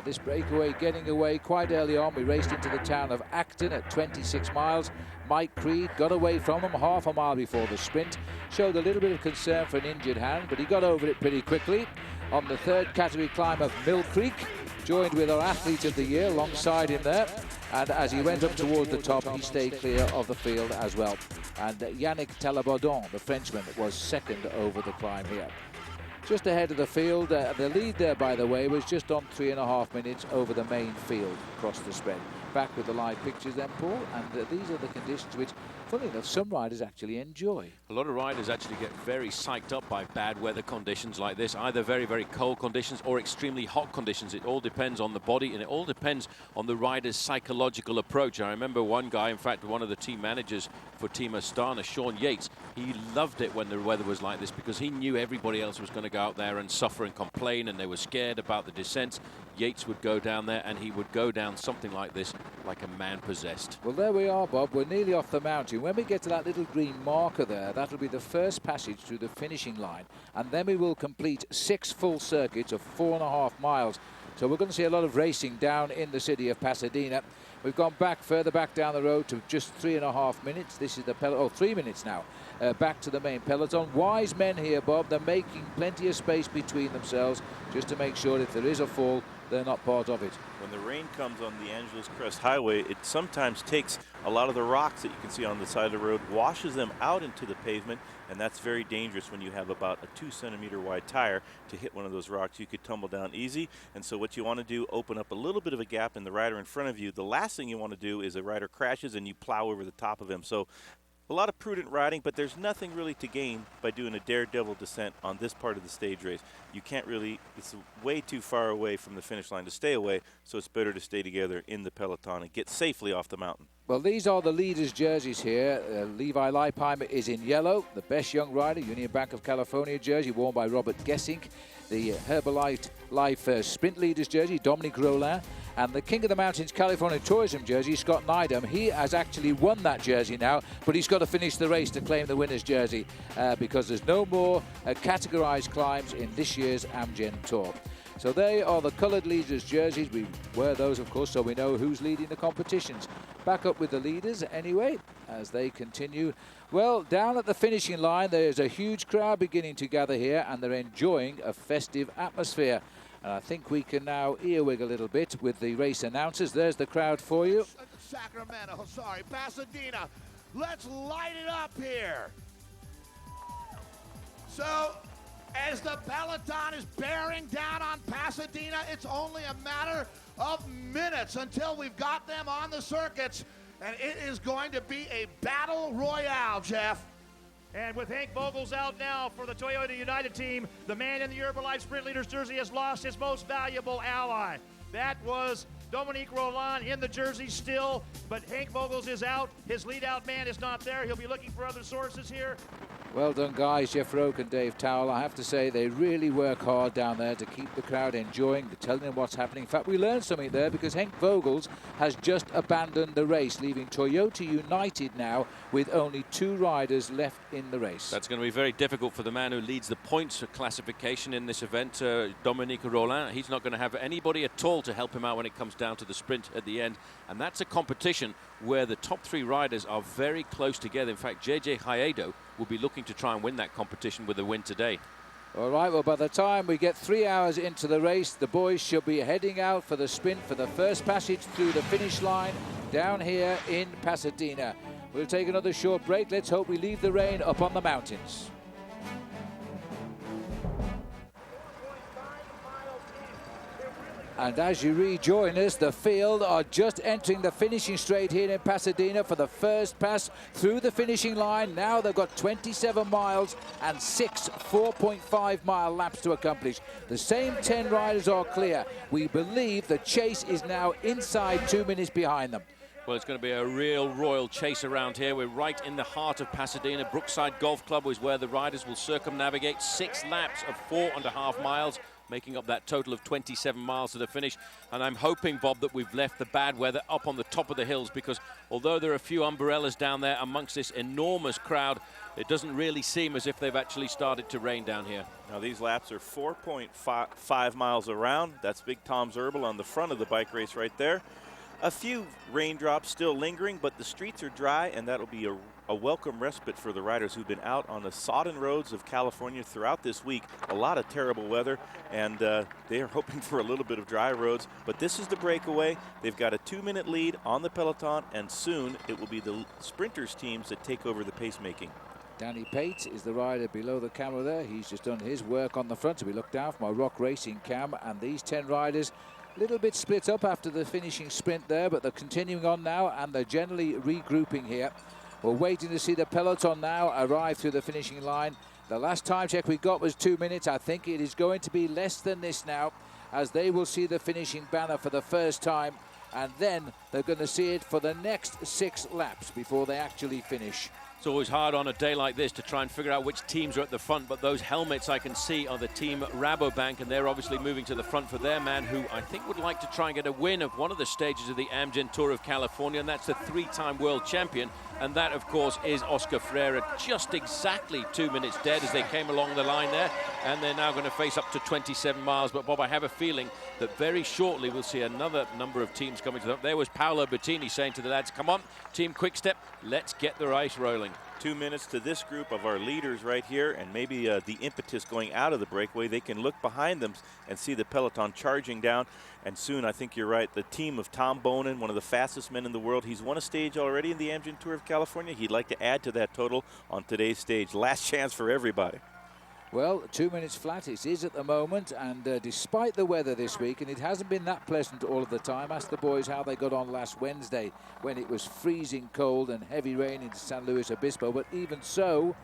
This breakaway getting away quite early on. We raced into the town of Acton at 26 miles. Mike Creed got away from him half a mile before the sprint. Showed a little bit of concern for an injured hand, but he got over it pretty quickly. On the third category climb of Mill Creek, joined with our athlete of the year alongside him there. And as he went up towards the top, he stayed clear of the field as well. And Yannick Talabardon, the Frenchman, was second over the climb here. Just ahead of the field, the lead there, by the way, was just on 3.5 minutes over the main field across the spread. Back with the live pictures then, Paul, and these are the conditions which, funnily enough, some riders actually enjoy. A lot of riders actually get very psyched up by bad weather conditions like this, either very, very cold conditions or extremely hot conditions. It all depends on the body, and it all depends on the rider's psychological approach. I remember one guy, in fact, one of the team managers for Team Astana, Sean Yates, he loved it when the weather was like this because he knew everybody else was going to go out there and suffer and complain, and they were scared about the descents. Yates would go down there, and he would go down something like this, like a man possessed. Well, there we are, Bob. We're nearly off the mountain. When we get to that little green marker there, that'll be the first passage through the finishing line, and then we will complete 6 full circuits of 4.5 miles. So we're going to see a lot of racing down in the city of Pasadena. We've gone further back down the road to just 3.5 minutes. This is the peloton, 3 minutes now, back to the main peloton. Wise men here, Bob. They're making plenty of space between themselves just to make sure if there is a fall, they're not part of it. When the rain comes on the Angeles Crest Highway, it sometimes takes a lot of the rocks that you can see on the side of the road, washes them out into the pavement, and that's very dangerous when you have about a 2-centimeter wide tire. To hit one of those rocks, you could tumble down easy. And so what you want to do, open up a little bit of a gap in the rider in front of you. The last thing you want to do is a rider crashes and you plow over the top of him. So a lot of prudent riding, but there's nothing really to gain by doing a daredevil descent on this part of the stage race. You can't really, it's way too far away from the finish line to stay away, so it's better to stay together in the peloton and get safely off the mountain. Well, these are the leaders' jerseys here. Levi Leipheimer is in yellow, the best young rider, Union Bank of California jersey worn by Robert Gessink. The Herbalife Life Sprint Leaders jersey, Dominique Rollin. And the King of the Mountains California Tourism jersey, Scott Neidham. He has actually won that jersey now, but he's got to finish the race to claim the winner's jersey because there's no more categorized climbs in this year's Amgen Tour. So they are the coloured leaders' jerseys. We wear those, of course, so we know who's leading the competitions. Back up with the leaders anyway as they continue. Well, down at the finishing line, there's a huge crowd beginning to gather here, and they're enjoying a festive atmosphere. And I think we can now earwig a little bit with the race announcers. There's the crowd for you. Pasadena. Let's light it up here. So, as the peloton is bearing down on Pasadena, it's only a matter of minutes until we've got them on the circuits. And it is going to be a battle royale, Jeff. And with Hank Vogels out now for the Toyota United team, the man in the Herbalife Sprint Leaders jersey has lost his most valuable ally. That was Dominique Rollin in the jersey still, but Hank Vogels is out. His lead-out man is not there. He'll be looking for other sources here. Well done, guys. Jeff Roke and Dave Towell. I have to say they really work hard down there to keep the crowd enjoying, telling them what's happening. In fact, we learned something there because Henk Vogels has just abandoned the race, leaving Toyota United now with only 2 riders left in the race. That's going to be very difficult for the man who leads the points classification in this event, Dominique Rollin. He's not going to have anybody at all to help him out when it comes down to the sprint at the end. And that's a competition where the top 3 riders are very close together. In fact, JJ Hayedo will be looking to try and win that competition with a win today. All right, well, by the time we get 3 hours into the race, the boys should be heading out for the sprint for the first passage through the finish line down here in Pasadena. We'll take another short break. Let's hope we leave the rain up on the mountains. And as you rejoin us, the field are just entering the finishing straight here in Pasadena for the first pass through the finishing line. Now they've got 27 miles and 6 4.5-mile laps to accomplish. The same 10 riders are clear. We believe the chase is now inside 2 minutes behind them. Well, it's going to be a real royal chase around here. We're right in the heart of Pasadena. Brookside Golf Club is where the riders will circumnavigate 6 laps of 4.5 miles, making up that total of 27 miles to the finish. And I'm hoping, Bob, that we've left the bad weather up on the top of the hills, because although there are a few umbrellas down there amongst this enormous crowd, it doesn't really seem as if they've actually started to rain down here. Now these laps are 4.5 miles around. That's Big Tom's Herbal on the front of the bike race right there. A few raindrops still lingering, but the streets are dry, and that'll be a welcome respite for the riders who've been out on the sodden roads of California throughout this week. A lot of terrible weather, and they are hoping for a little bit of dry roads. But this is the breakaway. They've got a 2-minute lead on the peloton, and soon it will be the sprinters teams that take over the pacemaking. Danny Pate is the rider below the camera there. He's just done his work on the front to be looked down from my Rock Racing cam, and these 10 riders a little bit split up after the finishing sprint there, but they're continuing on now, and they're generally regrouping here. We're waiting to see the peloton now arrive through the finishing line. The last time check we got was 2 minutes. I think it is going to be less than this now, as they will see the finishing banner for the first time, and then they're going to see it for the next 6 laps before they actually finish. It's always hard on a day like this to try and figure out which teams are at the front, but those helmets I can see are the team Rabobank, and they're obviously moving to the front for their man who I think would like to try and get a win of one of the stages of the Amgen Tour of California, and that's the 3-time world champion. And that, of course, is Oscar Freire, just exactly 2 minutes dead as they came along the line there. And they're now going to face up to 27 miles. But, Bob, I have a feeling that very shortly we'll see another number of teams coming to them. There was Paolo Bettini saying to the lads, come on, Team Quickstep, let's get the race rolling. 2 minutes to this group of our leaders right here, and maybe the impetus going out of the breakaway. They can look behind them and see the peloton charging down. And soon, I think you're right, the team of Tom Bonin, one of the fastest men in the world. He's won a stage already in the Amgen Tour of California. He'd like to add to that total on today's stage. Last chance for everybody. Well, 2 minutes flat it is at the moment, and despite the weather this week, and it hasn't been that pleasant all of the time. Ask the boys how they got on last Wednesday when it was freezing cold and heavy rain in San Luis Obispo. But even so,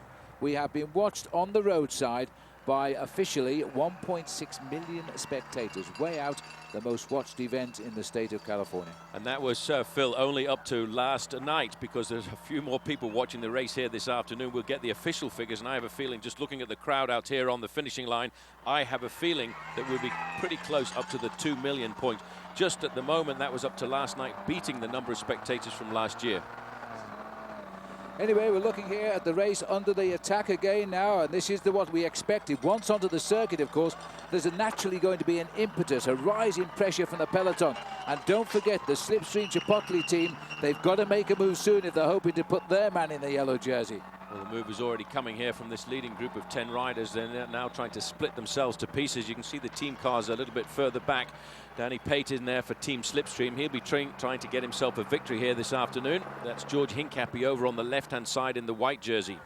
we have been watched on the roadside by officially 1.6 million spectators, way out the most watched event in the state of California. And that was, Phil, only up to last night, because there's a few more people watching the race here this afternoon. We'll get the official figures, and I have a feeling, just looking at the crowd out here on the finishing line, I have a feeling that we'll be pretty close up to the 2 million point. Just at the moment, that was up to last night, beating the number of spectators from last year. Anyway, we're looking here at the race under the attack again now, and this is what we expected. Once onto the circuit, of course, there's naturally going to be an impetus, a rise in pressure from the peloton. And don't forget, the Slipstream Chipotle team, they've got to make a move soon if they're hoping to put their man in the yellow jersey. Well, the move is already coming here from this leading group of 10 riders. They're now trying to split themselves to pieces. You can see the team cars a little bit further back. Danny Pate in there for Team Slipstream. He'll be trying to get himself a victory here this afternoon. That's George Hincapie over on the left-hand side in the white jersey.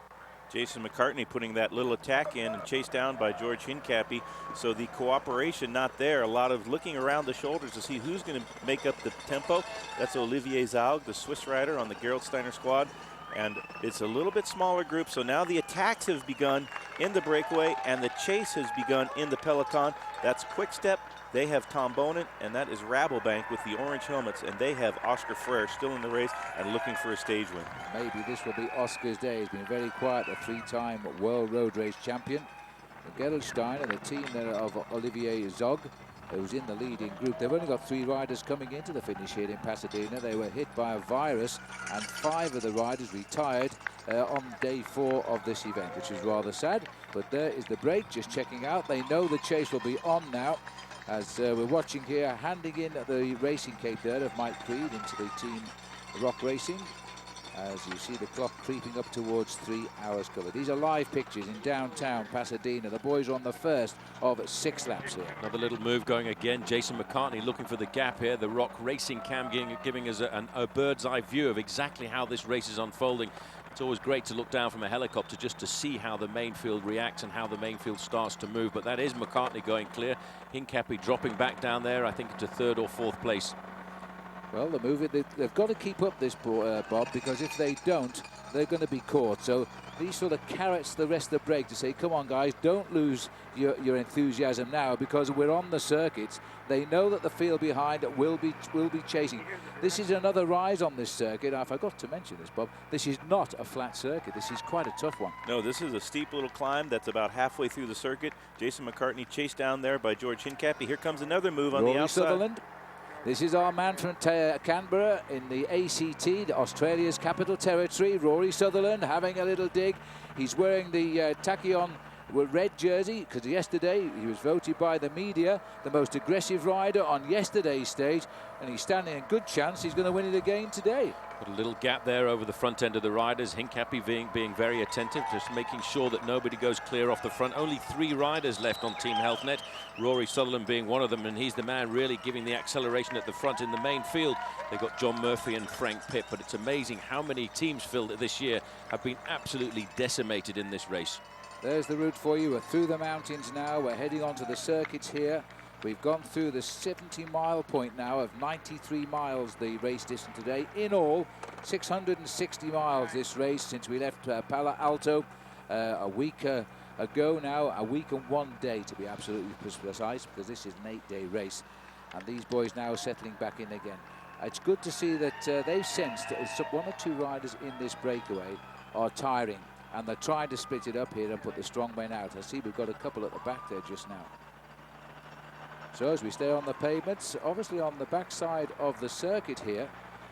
Jason McCartney putting that little attack in and chased down by George Hincapie. So the cooperation not there. A lot of looking around the shoulders to see who's going to make up the tempo. That's Olivier Zaug, the Swiss rider on the Gerolsteiner squad. And it's a little bit smaller group, so now the attacks have begun in the breakaway and the chase has begun in the peloton. That's Quickstep. They have Tom Bonin, and that is Rabobank with the orange helmets, and they have Oscar Freire still in the race and looking for a stage win. Maybe this will be Oscar's day. He's been very quiet, a 3-time world road race champion. Gerolsteiner and the team there of Olivier Zog, who's in the leading group. They've only got 3 riders coming into the finish here in Pasadena. They were hit by a virus, and 5 of the riders retired on day 4 of this event, which is rather sad. But there is the break, just checking out. They know the chase will be on now, as we're watching here, handing in the racing cape there of Mike Creed into the team Rock Racing. As you see the clock creeping up towards 3 hours cover. These are live pictures in downtown Pasadena. The boys are on the first of 6 laps here. Another little move going again. Jason McCartney looking for the gap here. The Rock Racing cam giving us a bird's eye view of exactly how this race is unfolding. It's always great to look down from a helicopter just to see how the main field reacts and how the main field starts to move. But that is McCartney going clear. Hincapie dropping back down there, I think, into 3rd or 4th place. Well, they've got to keep up this, Bob, because if they don't, they're going to be caught. So these sort of carrots the rest of the break to say, come on, guys, don't lose your enthusiasm now, because we're on the circuits. They know that the field behind will be chasing. This is another rise on this circuit. I forgot to mention this, Bob. This is not a flat circuit. This is quite a tough one. No, this is a steep little climb that's about halfway through the circuit. Jason McCartney chased down there by George Hincapie. Here comes another move on Rory the outside. Sutherland. This is our man from Canberra in the ACT, Australia's capital territory. Rory Sutherland having a little dig. He's wearing the Tachyon red jersey because yesterday he was voted by the media the most aggressive rider on yesterday's stage, and he's standing a good chance he's going to win it again today. Got a little gap there over the front end of the riders. Hincapie being very attentive, just making sure that nobody goes clear off the front. Only 3 riders left on Team HealthNet. Rory Sutherland being one of them, and he's the man really giving the acceleration at the front. In the main field, they've got John Murphy and Frank Pitt, but it's amazing how many teams filled this year have been absolutely decimated in this race. There's the route for you. We're through the mountains now. We're heading onto the circuits here. We've gone through the 70-mile point now of 93 miles, the race distance today. In all, 660 miles this race since we left Palo Alto a week ago now, a week and 1 day to be absolutely precise, because this is an 8-day race. And these boys now settling back in again. It's good to see that they've sensed 1 or 2 riders in this breakaway are tiring, and they're trying to split it up here and put the strong men out. I see we've got a couple at the back there just now. So as we stay on the pavements, obviously on the backside of the circuit here,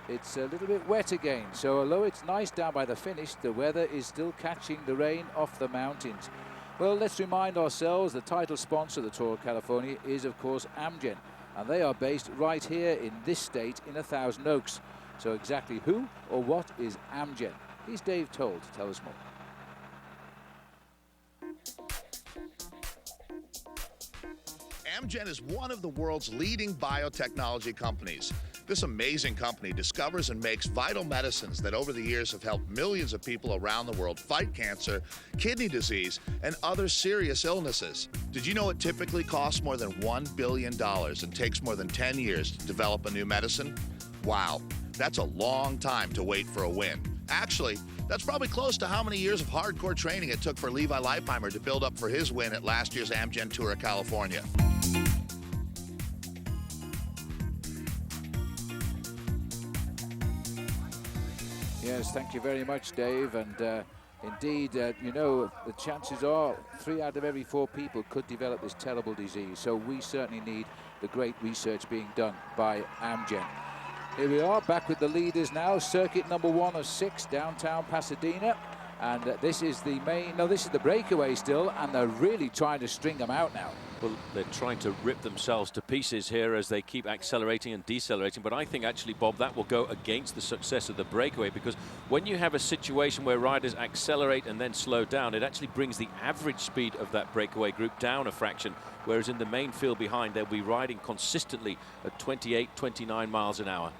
it's a little bit wet again. So although it's nice down by the finish, the weather is still catching the rain off the mountains. Well, let's remind ourselves the title sponsor of the Tour of California is, of course, Amgen. And they are based right here in this state in 1000 Oaks. So exactly who or what is Amgen? Here's Dave Toll to tell us more. Amgen is one of the world's leading biotechnology companies. This amazing company discovers and makes vital medicines that over the years have helped millions of people around the world fight cancer, kidney disease, and other serious illnesses. Did you know it typically costs more than $1 billion and takes more than 10 years to develop a new medicine? Wow, that's a long time to wait for a win. Actually, that's probably close to how many years of hardcore training it took for Levi Leipheimer to build up for his win at last year's Amgen Tour of California. Yes, thank you very much, Dave. And indeed, you know, the chances are 3 out of every 4 people could develop this terrible disease. So we certainly need the great research being done by Amgen. Here we are, back with the leaders now. Circuit number 1 of 6, downtown Pasadena. And this is the main, no, this is the breakaway still, and they're really trying to string them out now. Well, they're trying to rip themselves to pieces here as they keep accelerating and decelerating. But I think actually, Bob, that will go against the success of the breakaway, because when you have a situation where riders accelerate and then slow down, it actually brings the average speed of that breakaway group down a fraction. Whereas in the main field behind, they'll be riding consistently at 28, 29 miles an hour.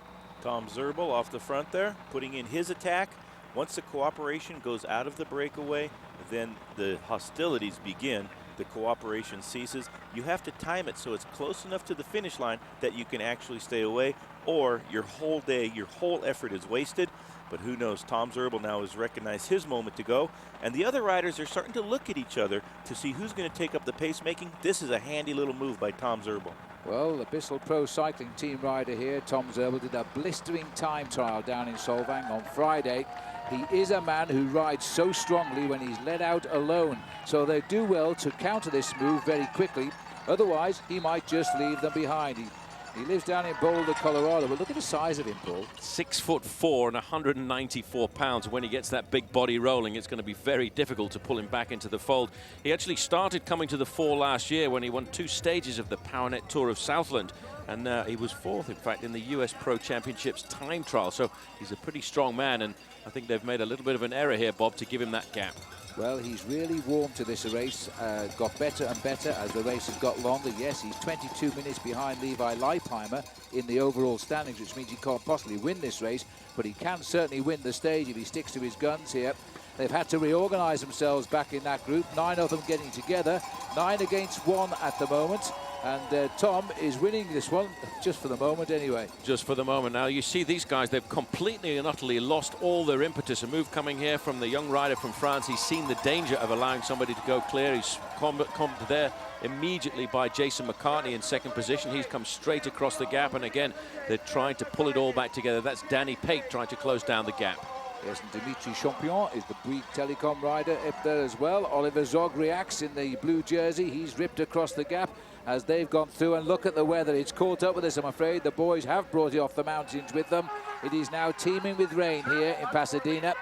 Tom Zerbel off the front there, putting in his attack. Once the cooperation goes out of the breakaway, then the hostilities begin. The cooperation ceases. You have to time it so it's close enough to the finish line that you can actually stay away, or your whole day, your whole effort is wasted. But who knows, Tom Zerbel now has recognized his moment to go, and the other riders are starting to look at each other to see who's going to take up the pacemaking. This is a handy little move by Tom Zerbel. Well, the Bissell Pro Cycling team rider here, Tom Zerbel, did a blistering time trial down in Solvang on Friday. He is a man who rides so strongly when he's let out alone. So they do well to counter this move very quickly. Otherwise, he might just leave them behind. He lives down in Boulder, Colorado, but look at the size of him, Paul. 6'4" and 194 pounds. When he gets that big body rolling, it's going to be very difficult to pull him back into the fold. He actually started coming to the fore last year when he won 2 stages of the PowerNet Tour of Southland. And he was 4th, in fact, in the US Pro Championships time trial. So he's a pretty strong man, and I think they've made a little bit of an error here, Bob, to give him that gap. Well, he's really warmed to this race, got better and better as the race has got longer. Yes, he's 22 minutes behind Levi Leipheimer in the overall standings, which means he can't possibly win this race, but he can certainly win the stage if he sticks to his guns here. They've had to reorganize themselves back in that group, 9 of them getting together, 9 against 1 at the moment. And Tom is winning this one, just for the moment anyway. Just for the moment. Now, you see these guys, they've completely and utterly lost all their impetus. A move coming here from the young rider from France. He's seen the danger of allowing somebody to go clear. He's come there immediately by Jason McCartney in 2nd position. He's come straight across the gap, and again, they're trying to pull it all back together. That's Danny Pate trying to close down the gap. Yes, and Dimitri Champion is the Bouygues Telecom rider up there as well. Oliver Zog reacts in the blue jersey. He's ripped across the gap as they've gone through, and look at the weather. It's caught up with us, I'm afraid. The boys have brought it off the mountains with them. It is now teeming with rain here in Pasadena.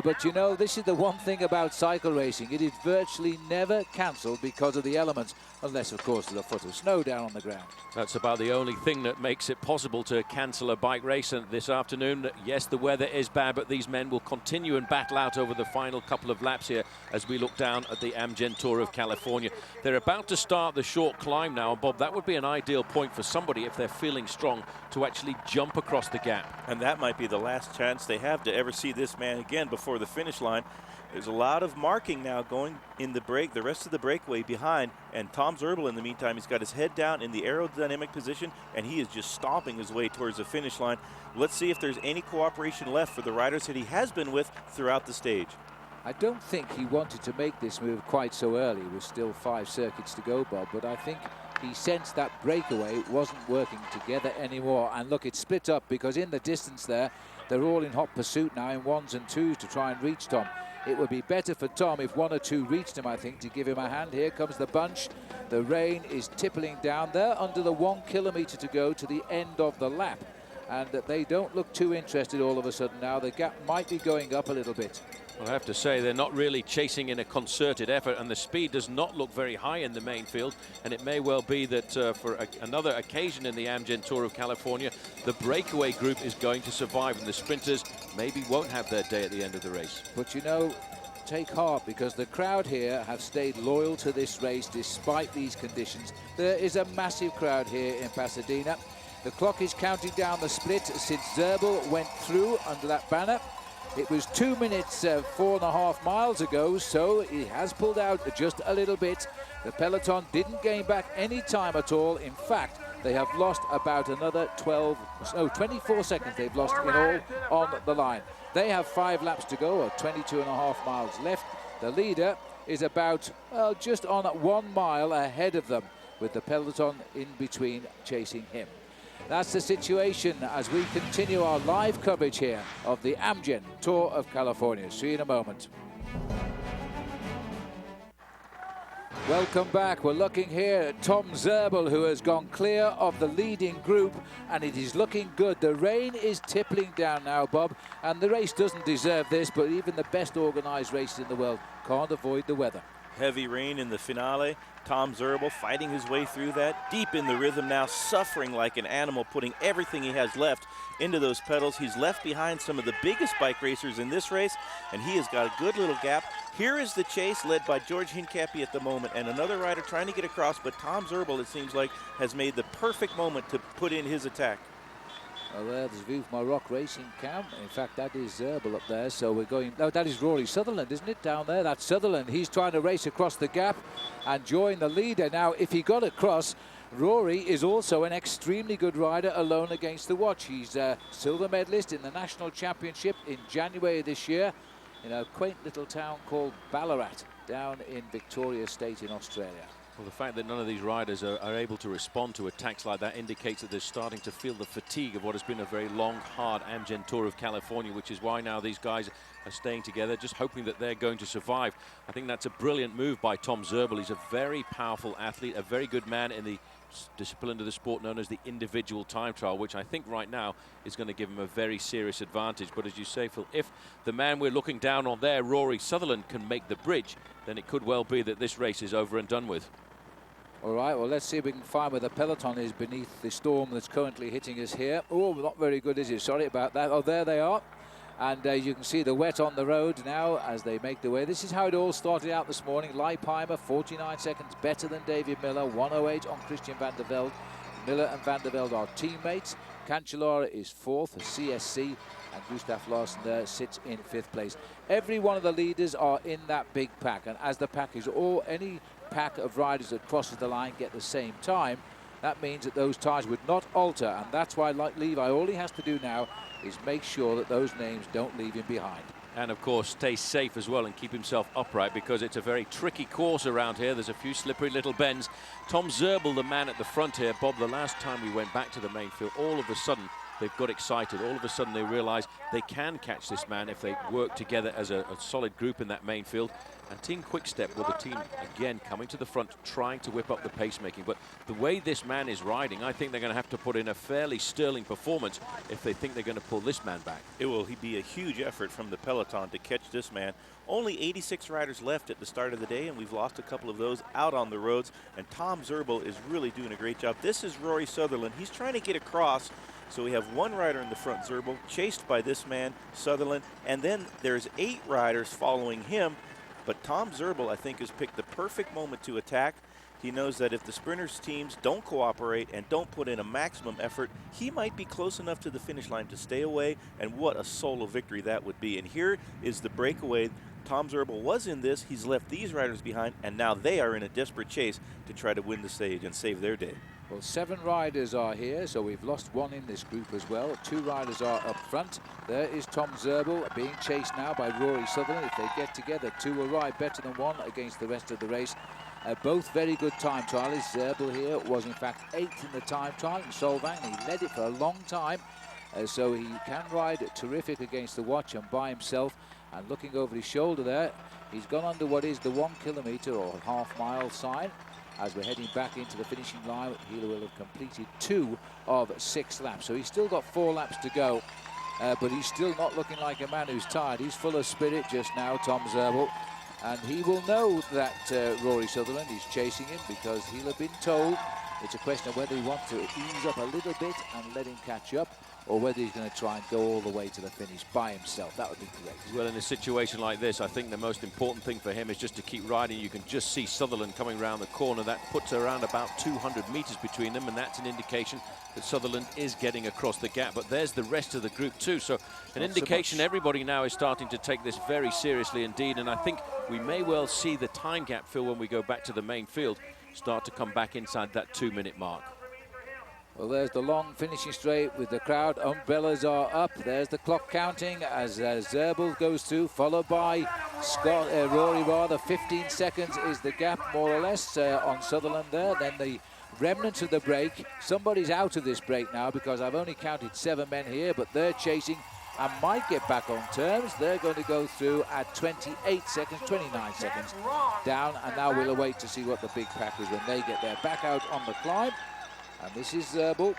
But you know, this is the one thing about cycle racing. It is virtually never cancelled because of the elements, unless, of course, there's a foot of snow down on the ground. That's about the only thing that makes it possible to cancel a bike race. And this afternoon, yes, the weather is bad, but these men will continue and battle out over the final couple of laps here as we look down at the Amgen Tour of California. They're about to start the short climb now. And Bob, that would be an ideal point for somebody, if they're feeling strong, to actually jump across the gap. And that might be the last chance they have to ever see this man again before the finish line. There's a lot of marking now going in the rest of the breakaway behind, and Tom Zerbel in the meantime, he's got his head down in the aerodynamic position, and he is just stomping his way towards the finish line. Let's see if there's any cooperation left for the riders that he has been with throughout the stage. I don't think he wanted to make this move quite so early. With still 5 circuits to go, Bob, but I think he sensed that breakaway wasn't working together anymore. And look, it's split up because in the distance there, they're all in hot pursuit now in 1s and 2s to try and reach Tom. It would be better for Tom if 1 or 2 reached him, I think, to give him a hand. Here comes the bunch. The rain is tippling down there under the 1 kilometre to go to the end of the lap. And they don't look too interested all of a sudden now. The gap might be going up a little bit. Well, I have to say they're not really chasing in a concerted effort, and the speed does not look very high in the main field. And it may well be that for another occasion in the Amgen Tour of California, the breakaway group is going to survive, and the sprinters maybe won't have their day at the end of the race. But you know, take heart, because the crowd here have stayed loyal to this race despite these conditions. There is a massive crowd here in Pasadena. The clock is counting down the split since Zerbel went through under that banner. It was 2 minutes, 4.5 miles ago, so he has pulled out just a little bit. The peloton didn't gain back any time at all. In fact, they have lost about another 24 seconds they've lost in all on the line. They have 5 laps to go, or 22.5 miles left. The leader is about just on 1 mile ahead of them, with the peloton in between chasing him. That's the situation as we continue our live coverage here of the Amgen Tour of California. See you in a moment. Welcome back. We're looking here at Tom Zerbel, who has gone clear of the leading group, and it is looking good. The rain is tippling down now, Bob, and the race doesn't deserve this, but even the best organized races in the world can't avoid the weather. Heavy rain in the finale. Tom Zerbel fighting his way through that, deep in the rhythm now, suffering like an animal, putting everything he has left into those pedals. He's left behind some of the biggest bike racers in this race, and he has got a good little gap. Here is the chase led by George Hincapie at the moment, and another rider trying to get across, but Tom Zerbel, it seems like, has made the perfect moment to put in his attack. Well, there's a view from my rock racing camp. In fact, that is Zerbel up there. So we're going. No, that is Rory Sutherland, isn't it, down there? That's Sutherland. He's trying to race across the gap and join the leader. Now, if he got across, Rory is also an extremely good rider alone against the watch. He's a silver medalist in the national championship in January this year in a quaint little town called Ballarat down in Victoria State in Australia. Well, the fact that none of these riders are able to respond to attacks like that indicates that they're starting to feel the fatigue of what has been a very long, hard Amgen Tour of California, which is why now these guys are staying together, just hoping that they're going to survive. I think that's a brilliant move by Tom Zerbel. He's a very powerful athlete, a very good man in the discipline of the sport known as the individual time trial, which I think right now is going to give him a very serious advantage. But as you say, Phil, if the man we're looking down on there, Rory Sutherland, can make the bridge, then it could well be that this race is over and done with. All right, well, let's see if we can find where the peloton is beneath the storm that's currently hitting us here. Oh, not very good, is it? Sorry about that. Oh, there they are. And you can see the wet on the road now as they make the way. This is how it all started out this morning. Leipheimer, 49 seconds better than David Miller, 1:08 on Christian van der Velde. Miller and van der Velde are teammates. Cancellara is 4th, a CSC, and Gustav Larsen there sits in 5th place. Every one of the leaders are in that big pack, and as the pack is any pack of riders that crosses the line get the same time, that means that those times would not alter, and that's why, like Levi, all he has to do now is make sure that those names don't leave him behind. And of course stay safe as well and keep himself upright, because it's a very tricky course around here. There's a few slippery little bends. Tom Zerbel, the man at the front here, Bob, the last time we went back to the main field, all of a sudden they've got excited. All of a sudden they realize they can catch this man if they work together as a solid group in that main field. And Team Quickstep, well, the team again coming to the front, trying to whip up the pacemaking. But the way this man is riding, I think they're going to have to put in a fairly sterling performance if they think they're going to pull this man back. It will be a huge effort from the peloton to catch this man. Only 86 riders left at the start of the day, and we've lost a couple of those out on the roads. And Tom Zerbel is really doing a great job. This is Rory Sutherland. He's trying to get across. So we have one rider in the front, Zerbel, chased by this man, Sutherland, and then there's 8 riders following him. But Tom Zerbel, I think, has picked the perfect moment to attack. He knows that if the sprinters' teams don't cooperate and don't put in a maximum effort, he might be close enough to the finish line to stay away, and what a solo victory that would be. And here is the breakaway. Tom Zerbel was in this. He's left these riders behind, and now they are in a desperate chase to try to win the stage and save their day. Well, 7 riders are here, so we've lost 1 in this group as well. 2 riders are up front. There is Tom Zerbel being chased now by Rory Sutherland. If they get together, 2 will ride better than 1 against the rest of the race. Both very good time trialists. Zerbel here was in fact 8th in the time trial, and Solvang, he led it for a long time. So he can ride terrific against the watch and by himself. And looking over his shoulder there, he's gone under what is the 1 kilometre or half-mile sign. As we're heading back into the finishing line, he will have completed 2 of 6 laps. So he's still got 4 laps to go, but he's still not looking like a man who's tired. He's full of spirit just now, Tom Zerbel. And he will know that Rory Sutherland is chasing him, because he'll have been told. It's a question of whether he wants to ease up a little bit and let him catch up, or whether he's going to try and go all the way to the finish by himself. That would be great. Well, in a situation like this, I think the most important thing for him is just to keep riding. You can just see Sutherland coming around the corner. That puts around about 200 metres between them, and that's an indication that Sutherland is getting across the gap. But there's the rest of the group too. So an indication everybody now is starting to take this very seriously indeed. And I think we may well see the time gap, Phil, when we go back to the main field, start to come back inside that 2-minute mark. Well, there's the long finishing straight with the crowd. Umbrellas are up. There's the clock counting as Zerbel goes through, followed by Rory rather. 15 seconds is the gap, more or less, on Sutherland there. Then the remnants of the break. Somebody's out of this break now, because I've only counted 7 men here, but they're chasing and might get back on terms. They're going to go through at 28 seconds, 29 seconds down, and now we'll await to see what the big pack is when they get there. Back out on the climb. And this is Zerbel.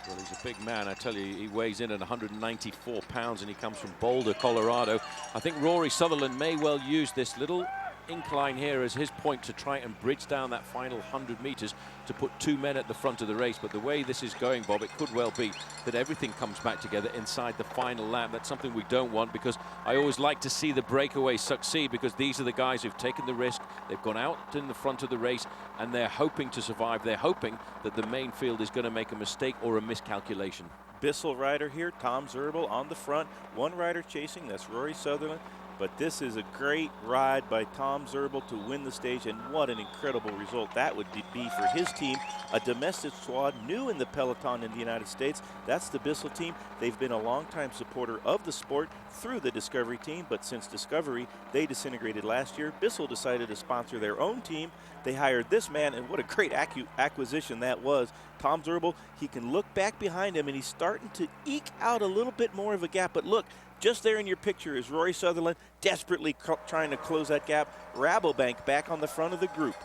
Well, he's a big man. I tell you, he weighs in at 194 pounds, and he comes from Boulder, Colorado. I think Rory Sutherland may well use this little incline here as his point to try and bridge down that final 100 metres to put 2 men at the front of the race. But the way this is going, Bob, it could well be that everything comes back together inside the final lap. That's something we don't want, because I always like to see the breakaway succeed, because these are the guys who've taken the risk. They've gone out in the front of the race and they're hoping to survive. They're hoping that the main field is going to make a mistake or a miscalculation. Bissell rider here, Tom Zerbel on the front. 1 rider chasing, that's Rory Sutherland. But this is a great ride by Tom Zerbel to win the stage, and what an incredible result that would be for his team. A domestic squad new in the peloton in the United States. That's the Bissell team. They've been a longtime supporter of the sport through the Discovery team, but since Discovery, they disintegrated last year. Bissell decided to sponsor their own team. They hired this man, and what a great acquisition that was. Tom Zerbel, he can look back behind him, and he's starting to eke out a little bit more of a gap. But look, just there in your picture is Rory Sutherland desperately trying to close that gap. Rabobank back on the front of the group.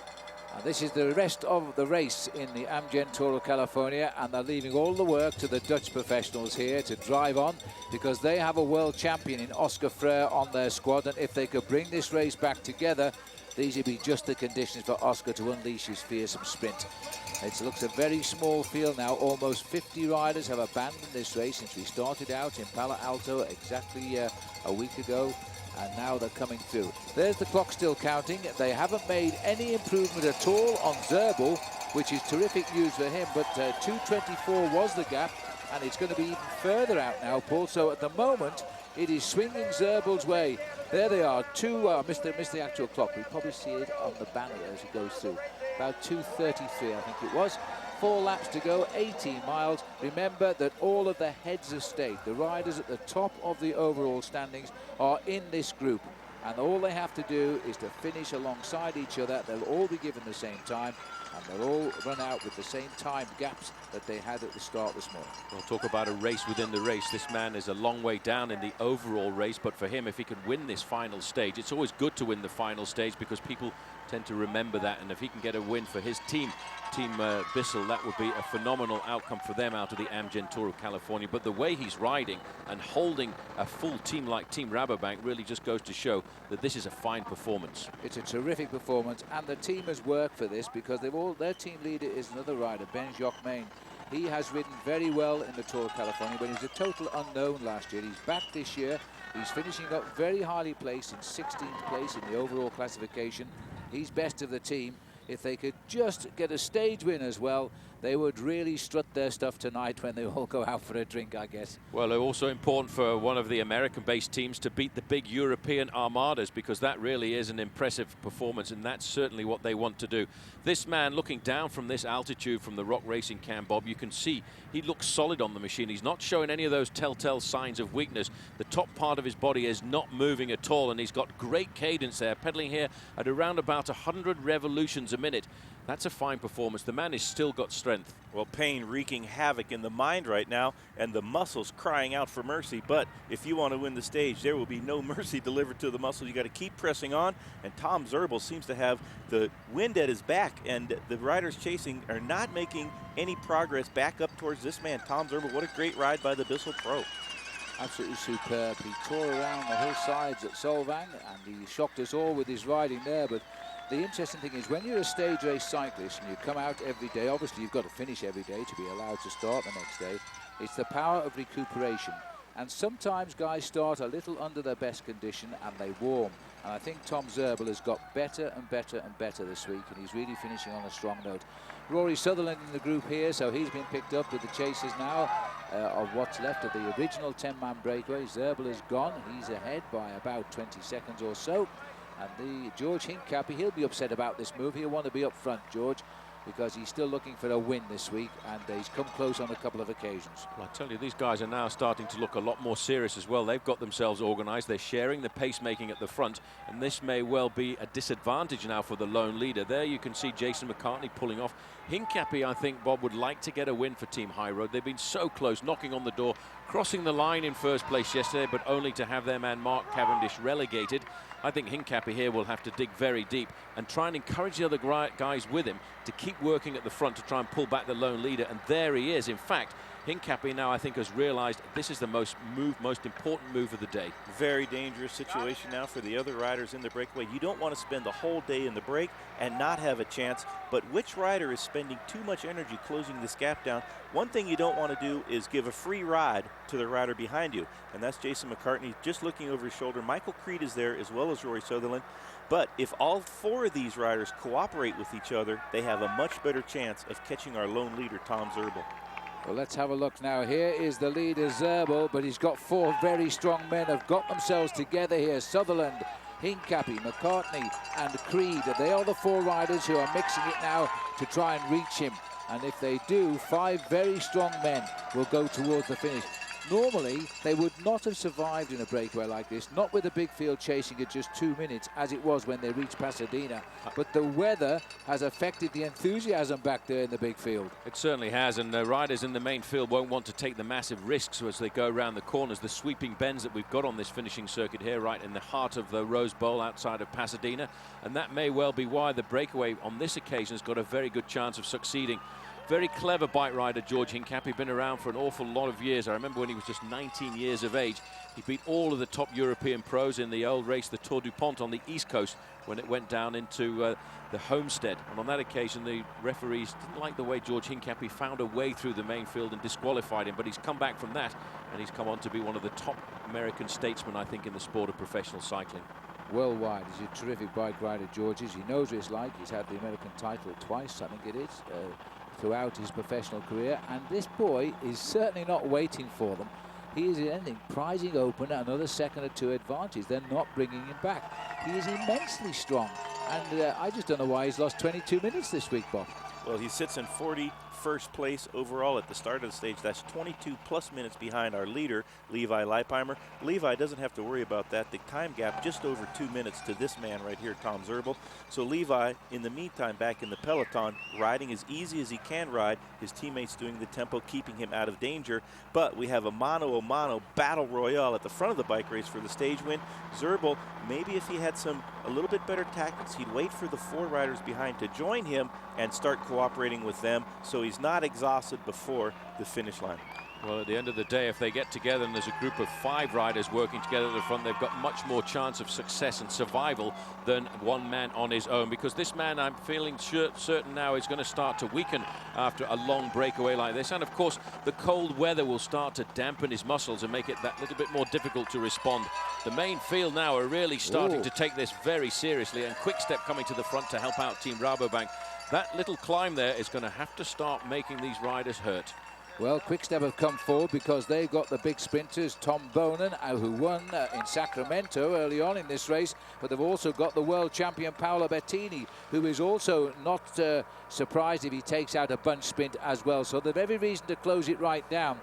This is the rest of the race in the Amgen Tour of California, and they're leaving all the work to the Dutch professionals here to drive on, because they have a world champion in Oscar Freire on their squad, and if they could bring this race back together, these would be just the conditions for Oscar to unleash his fearsome sprint. It looks a very small field now. Almost 50 riders have abandoned this race since we started out in Palo Alto exactly a week ago, and now they're coming through. There's the clock still counting. They haven't made any improvement at all on Zerbel, which is terrific news for him, but 2:24 was the gap, and it's going to be even further out now, Paul. So at the moment, it is swinging Zerbel's way. There they are, missed the actual clock. We probably see it on the banner as it goes through. About 2:33, I think it was. 4 laps to go, 18 miles. Remember that all of the heads of state, the riders at the top of the overall standings, are in this group. And all they have to do is to finish alongside each other. They'll all be given the same time, and they'll all run out with the same time gaps that they had at the start this morning. We'll talk about a race within the race. This man is a long way down in the overall race, but for him, if he can win this final stage, it's always good to win the final stage, because people tend to remember that, and if he can get a win for his team, Bissell, that would be a phenomenal outcome for them out of the Amgen Tour of California. But the way he's riding and holding a full team like Team Rabobank really just goes to show that this is a fine performance. It's a terrific performance, and the team has worked for this, because their team leader is another rider, Ben Jacquemain. He has ridden very well in the Tour of California, but he's a total unknown last year. He's back this year. He's finishing up very highly placed in 16th place in the overall classification. He's best of the team. If they could just get a stage win as well, they would really strut their stuff tonight when they all go out for a drink, I guess. Well, also important for one of the American-based teams to beat the big European armadas, because that really is an impressive performance, and that's certainly what they want to do. This man, looking down from this altitude from the rock racing cam, Bob, you can see he looks solid on the machine. He's not showing any of those telltale signs of weakness. The top part of his body is not moving at all, and he's got great cadence there, pedaling here at around about 100 revolutions a minute. That's a fine performance. The man has still got strength. Well, pain wreaking havoc in the mind right now, and the muscles crying out for mercy. But if you want to win the stage, there will be no mercy delivered to the muscles. You got to keep pressing on, and Tom Zerbel seems to have the wind at his back, and the riders chasing are not making any progress back up towards this man, Tom Zerbel. What a great ride by the Bissell Pro. Absolutely superb. He tore around the hillsides at Solvang, and he shocked us all with his riding there. But the interesting thing is, when you're a stage race cyclist and you come out every day, obviously you've got to finish every day to be allowed to start the next day. It's the power of recuperation. And sometimes guys start a little under their best condition and they warm. And I think Tom Zerbel has got better and better and better this week, and he's really finishing on a strong note. Rory Sutherland in the group here, so he's been picked up with the chasers now of what's left of the original 10-man breakaway. Zerbel is gone. He's ahead by about 20 seconds or so. And the George Hincapie, he'll be upset about this move. He'll want to be up front, George, because he's still looking for a win this week, and he's come close on a couple of occasions. Well, I tell you, these guys are now starting to look a lot more serious as well. They've got themselves organized. They're sharing the pacemaking at the front, and this may well be a disadvantage now for the lone leader. There you can see Jason McCartney pulling off. Hincapie, I think, Bob, would like to get a win for Team High Road. They've been so close, knocking on the door, crossing the line in first place yesterday, but only to have their man Mark Cavendish relegated. I think Hincapie here will have to dig very deep and try and encourage the other guys with him to keep working at the front to try and pull back the lone leader. And there he is. In fact, Hincapie now, I think, has realized this is the most important move of the day. Very dangerous situation now for the other riders in the breakaway. You don't want to spend the whole day in the break and not have a chance. But which rider is spending too much energy closing this gap down? One thing you don't want to do is give a free ride to the rider behind you, and that's Jason McCartney just looking over his shoulder. Michael Creed is there, as well as Rory Sutherland. But if all four of these riders cooperate with each other, they have a much better chance of catching our lone leader, Tom Zerbel. Well, let's have a look now. Here is the leader, Zerbel, but he's got four very strong men have got themselves together here. Sutherland, Hincapie, McCartney and Creed. They are the four riders who are mixing it now to try and reach him. And if they do, five very strong men will go towards the finish. Normally, they would not have survived in a breakaway like this, not with a big field chasing at just 2 minutes, as it was when they reached Pasadena. But the weather has affected the enthusiasm back there in the big field. It certainly has, and the riders in the main field won't want to take the massive risks as they go around the corners, the sweeping bends that we've got on this finishing circuit here, right in the heart of the Rose Bowl outside of Pasadena. And that may well be why the breakaway on this occasion has got a very good chance of succeeding. Very clever bike rider, George Hincapie, been around for an awful lot of years. I remember when he was just 19 years of age, he beat all of the top European pros in the old race, the Tour du Pont on the East Coast, when it went down into the Homestead. And on that occasion, the referees didn't like the way George Hincapie found a way through the main field and disqualified him, but he's come back from that, and he's come on to be one of the top American statesmen, I think, in the sport of professional cycling. Worldwide, he's a terrific bike rider, George is. He knows what it's like. He's had the American title twice, I think it is, throughout his professional career, and this boy is certainly not waiting for them. He is, in anything, prizing open another second or two advantage. They're not bringing him back. He is immensely strong, and I just don't know why he's lost 22 minutes this week, Bob. Well, he sits in 41st place overall at the start of the stage. That's 22 plus minutes behind our leader, Levi Leipheimer. Levi doesn't have to worry about that. The time gap just over 2 minutes to this man right here, Tom Zerbel. So Levi, in the meantime, back in the peloton, riding as easy as he can ride. His teammates doing the tempo, keeping him out of danger. But we have a mano-a-mano battle royale at the front of the bike race for the stage win. Zerbel, maybe if he had a little bit better tactics, he'd wait for the four riders behind to join him and start cooperating with them, so he's not exhausted before the finish line. Well, at the end of the day, if they get together and there's a group of five riders working together at the front, they've got much more chance of success and survival than one man on his own, because this man, I'm feeling certain now, is going to start to weaken after a long breakaway like this. And of course, the cold weather will start to dampen his muscles and make it that little bit more difficult to respond. The main field now are really starting to take this very seriously, and Quick Step coming to the front to help out Team Rabobank. that little climb there is going to have to start making these riders hurt. Well, Quick-Step have come forward because they've got the big sprinters, Tom Bonan, who won in Sacramento early on in this race, but they've also got the world champion Paolo Bettini, who is also not surprised if he takes out a bunch sprint as well. So they've every reason to close it right down.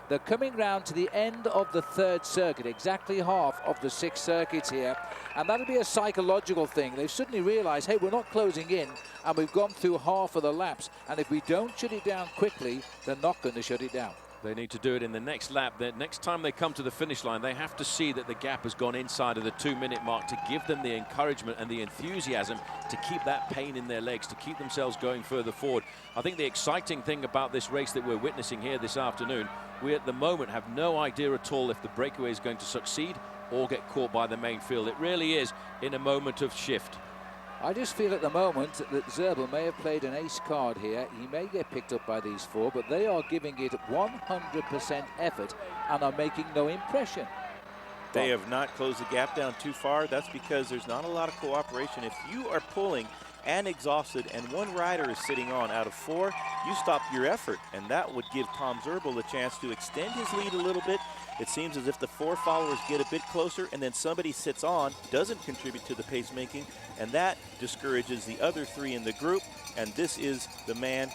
They're coming round to the end of the third circuit, exactly half of the 6 circuits here. And that'll be a psychological thing. They've suddenly realized, hey, we're not closing in, and we've gone through half of the laps. And if we don't shut it down quickly, they're not going to shut it down. They need to do it in the next lap. The next time they come to the finish line, they have to see that the gap has gone inside of the 2-minute mark to give them the encouragement and the enthusiasm to keep that pain in their legs, to keep themselves going further forward. I think the exciting thing about this race that we're witnessing here this afternoon, we at the moment have no idea at all if the breakaway is going to succeed or get caught by the main field. It really is in a moment of shift. I just feel at the moment that Zerbel may have played an ace card here. He may get picked up by these 4, but they are giving it 100% effort and are making no impression. They have not closed the gap down too far. That's because there's not a lot of cooperation. If you are pulling and exhausted and one rider is sitting on out of 4, you stop your effort, and that would give Tom Zerbel a chance to extend his lead a little bit. It seems as if the 4 followers get a bit closer and then somebody sits on, doesn't contribute to the pacemaking, and that discourages the other 3 in the group. And this is the man,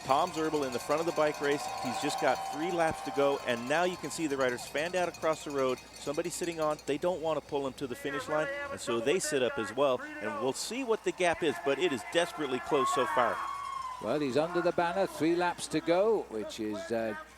Tom Zerbel, in the front of the bike race. He's just got 3 laps to go, and now you can see the riders fanned out across the road. Somebody sitting on, they don't want to pull him to the finish line, and so they sit up as well. And we'll see what the gap is, but it is desperately close so far. Well, he's under the banner, 3 laps to go, which is